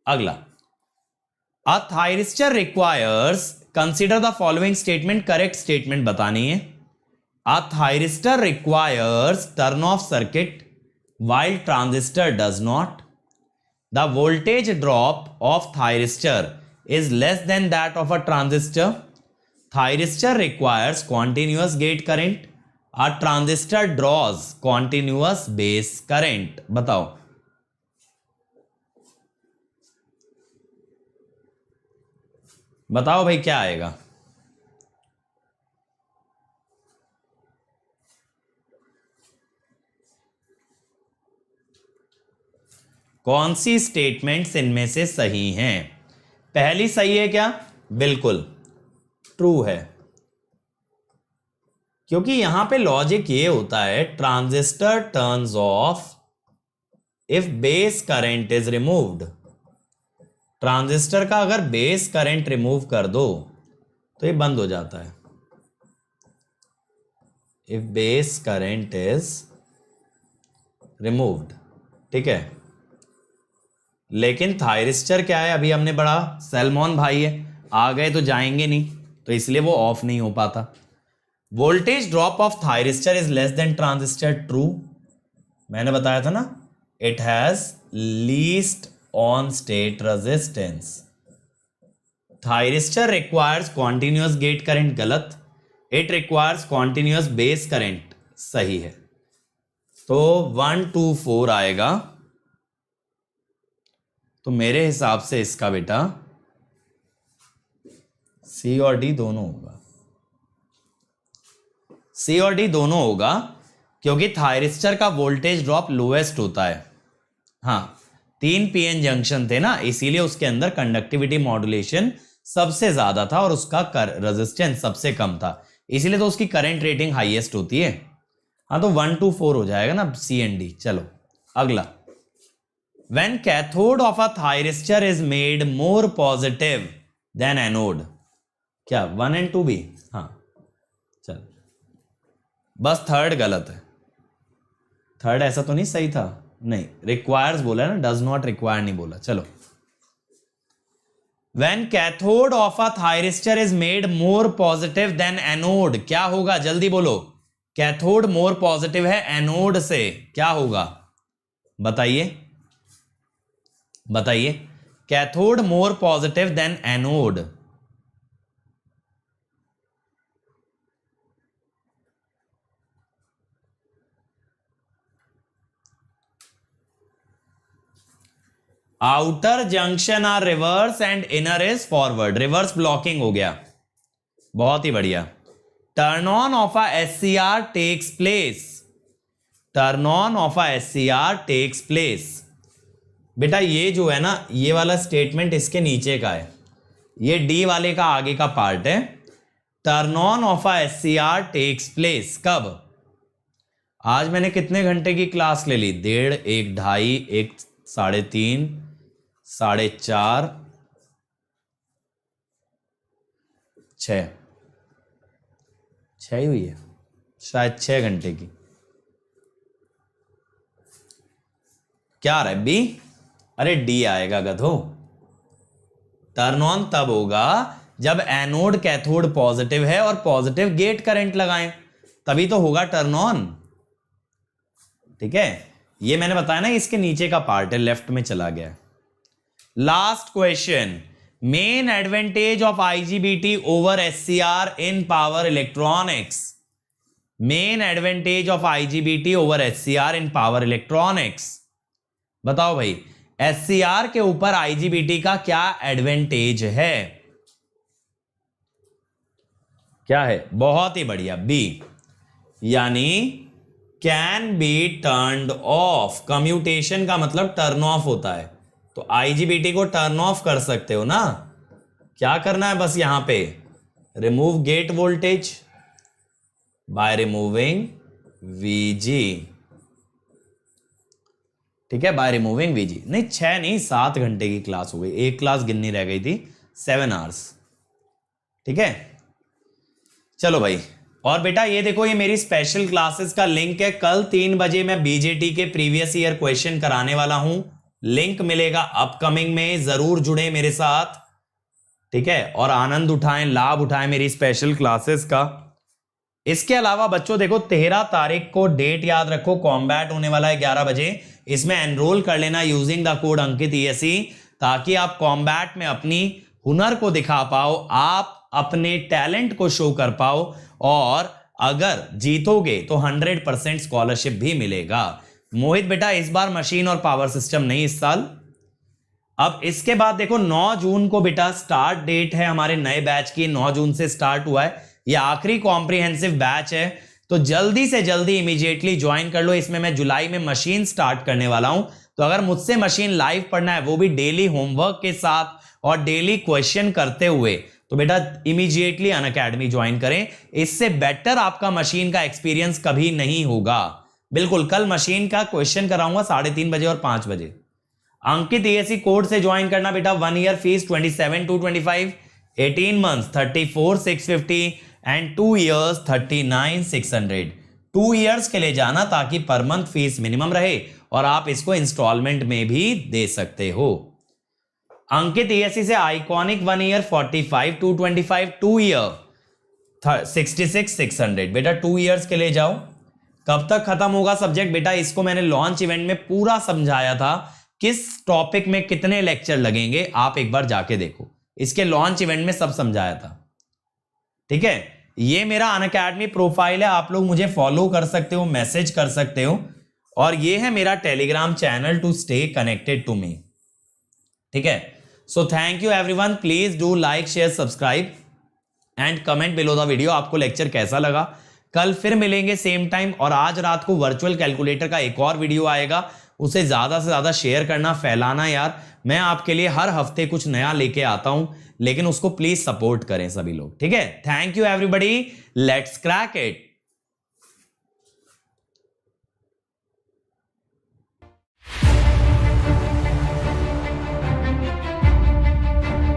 अगला, a thyristor requires, consider the following statement, correct statement बतानी है। A thyristor requires turn off circuit while transistor does not. The voltage drop of thyristor is less than that of a transistor. Thyristor requires continuous gate current. A transistor draws continuous base current. बताओ। बताओ भाई क्या आएगा। कौन सी स्टेटमेंट्स इनमें से सही हैं? पहली सही है क्या? बिल्कुल ट्रू है, क्योंकि यहां पे लॉजिक ये होता है transistor turns of if base current is removed. Transistor का अगर बेस करंट रिमूव कर दो तो ये बंद हो जाता है, if base current is removed. ठीक है, लेकिन थायरिस्टर क्या है, अभी हमने बड़ा सैल्मोन भाई है, आ गए तो जाएंगे नहीं, तो इसलिए वो ऑफ नहीं हो पाता। Voltage drop of thyristor is less than transistor, true. मैंने बताया था ना, it has least on state resistance. Thyristor requires continuous gate current, गलत। It requires continuous base current, सही है। तो 1 2 4 आएगा। तो मेरे हिसाब से इसका बेटा सी और डी दोनों होगा, सी और डी दोनों होगा, क्योंकि थायरिस्टर का वोल्टेज ड्रॉप लोएस्ट होता है। हाँ, 3 पीएन जंक्शन थे ना, इसीलिए उसके अंदर कंडक्टिविटी मॉड्यूलेशन सबसे ज्यादा था और उसका रेजिस्टेंस सबसे कम था, इसीलिए तो उसकी करंट रेटिंग हाईएस्ट होती है। हाँ, तो 1 2 4 हो जाएगा ना, सी एंड डी। चलो अगला, when cathode of a thyristor is made more positive than anode, क्या 1 and 2 भी? हाँ चल, बस थर्ड गलत है। थर्ड ऐसा तो नहीं सही था, नहीं, रिक्वायर्स बोला ना, डज नॉट रिक्वायर नहीं बोला। चलो, when cathode of a thyristor is made more positive than anode, क्या होगा जल्दी बोलो। कैथोड मोर पॉजिटिव है एनोड से, क्या होगा बताइए, बताइए। Cathode more positive than anode, outer junction are reverse and inner is forward, reverse blocking हो गया, बहुत ही बढ़िया। Turn on of a SCR takes place, turn on of a SCR takes place. बेटा ये जो है ना, ये वाला स्टेटमेंट इसके नीचे का है, ये डी वाले का आगे का पार्ट है। Turn on of a SCR takes place कब? आज मैंने कितने घंटे की क्लास ले ली? 1.5, 1 2.5, 1 3.5, 4.5, 6 ही हुई है शायद, 6 घंटे की। क्या आ रहा है? बी? अरे डी आएगा गधो। टर्न ऑन तब होगा जब एनोड कैथोड पॉजिटिव है और पॉजिटिव गेट करंट लगाएं, तभी तो होगा टर्न ऑन। ठीक है, ये मैंने बताया ना, इसके नीचे का पार्ट है, लेफ्ट में चला गया। Last question, main advantage of IGBT over SCR in power electronics. Main advantage of IGBT over SCR in power electronics, बताओ भाई। एससीआर के ऊपर आईजीबीटी का क्या एडवांटेज है? क्या है? बहुत ही बढ़िया, बी, यानी can be turned of. Commutation का मतलब टर्न ऑफ होता है, तो आईजीबीटी को टर्न ऑफ कर सकते हो ना। क्या करना है बस यहां पे, remove gate voltage by removing VG. ठीक है, बाय रिमूविंग वीजी। नहीं 6 नहीं 7 घंटे की क्लास हो गई, एक क्लास गिननी रह गई थी, 7 आवर्स। ठीक है, चलो भाई। और बेटा ये देखो, ये मेरी स्पेशल क्लासेस का लिंक है। कल 3 बजे मैं बीजेटी के प्रीवियस ईयर क्वेश्चन कराने वाला हूं, लिंक मिलेगा अपकमिंग में, जरूर जुड़े मेरे साथ। ठीक है, और आनंद उठाएं, लाभ उठाएं मेरी स्पेशल क्लासेस का। इसके अलावा बच्चों देखो, 13 तारीख को डेट याद रखो, कॉम्बैट होने वाला है 11 बजे। इसमें एनरोल कर लेना using the code Ankit ESE, ताकि आप कॉम्बैट में अपनी हुनर को दिखा पाओ, आप अपने टैलेंट को शो कर पाओ, और अगर जीतोगे तो 100% स्कॉलरशिप भी मिलेगा। मोहित बेटा इस बार मशीन और पावर सिस्टम नहीं, इस साल अब इसके बाद देखो 9 जून को बेटा स्टार्ट डेट है हमारे नए बैच की, 9 जून से स्टार्ट हुआ है, ये आखिरी कॉम्प्रिहेंसिव बैच है, तो जल्दी से जल्दी इमीडिएटली ज्वाइन कर लो। इसमें मैं जुलाई में मशीन स्टार्ट करने वाला हूं, तो अगर मुझसे मशीन लाइव पढ़ना है वो भी डेली होमवर्क के साथ और डेली क्वेश्चन करते हुए, तो बेटा इमीडिएटली अनअकैडमी ज्वाइन करें। इससे बेटर आपका मशीन का एक्सपीरियंस कभी नहीं होगा। बिल्कुल, कल मशीन का क्वेश्चन कराऊंगा 3:30 बजे और 5 बजे। अंकित ESE कोड से ज्वाइन करना बेटा, 1 year fees 27,225, 18 months 34,650 and 2 years 39,600। 2 years के लिए जाना ताकि पर मंथ फीस मिनिमम रहे और आप इसको इंस्टॉलमेंट में भी दे सकते हो। अंकित ESE से आइकॉनिक 1 ईयर 45,225, 2 ईयर 66,600। बेटा 2 इयर्स के लिए जाओ। कब तक खत्म होगा सब्जेक्ट बेटा, इसको मैंने लॉन्च इवेंट में पूरा समझाया था, किस टॉपिक में कितने लेक्चर लगेंगे, आप एक बार जाके देखो, इसके लॉन्च इवेंट में सब समझाया था। ठीक है, ये मेरा अनअकैडमी प्रोफाइल है, आप लोग मुझे फॉलो कर सकते हो, मैसेज कर सकते हो, और ये है मेरा Telegram channel to stay connected to me. ठीक है, so thank you everyone, please do like share subscribe and comment below the video, आपको लेक्चर कैसा लगा। कल फिर मिलेंगे सेम टाइम, और आज रात को वर्चुअल कैलकुलेटर का एक और वीडियो आएगा, उसे ज्यादा से ज्यादा शेयर करना, फैलाना यार। मैं आपके लिए हर हफ्ते कुछ नया लेके आता हूं, लेकिन उसको प्लीज सपोर्ट करें सभी लोग। ठीक है, thank you everybody, let's crack it.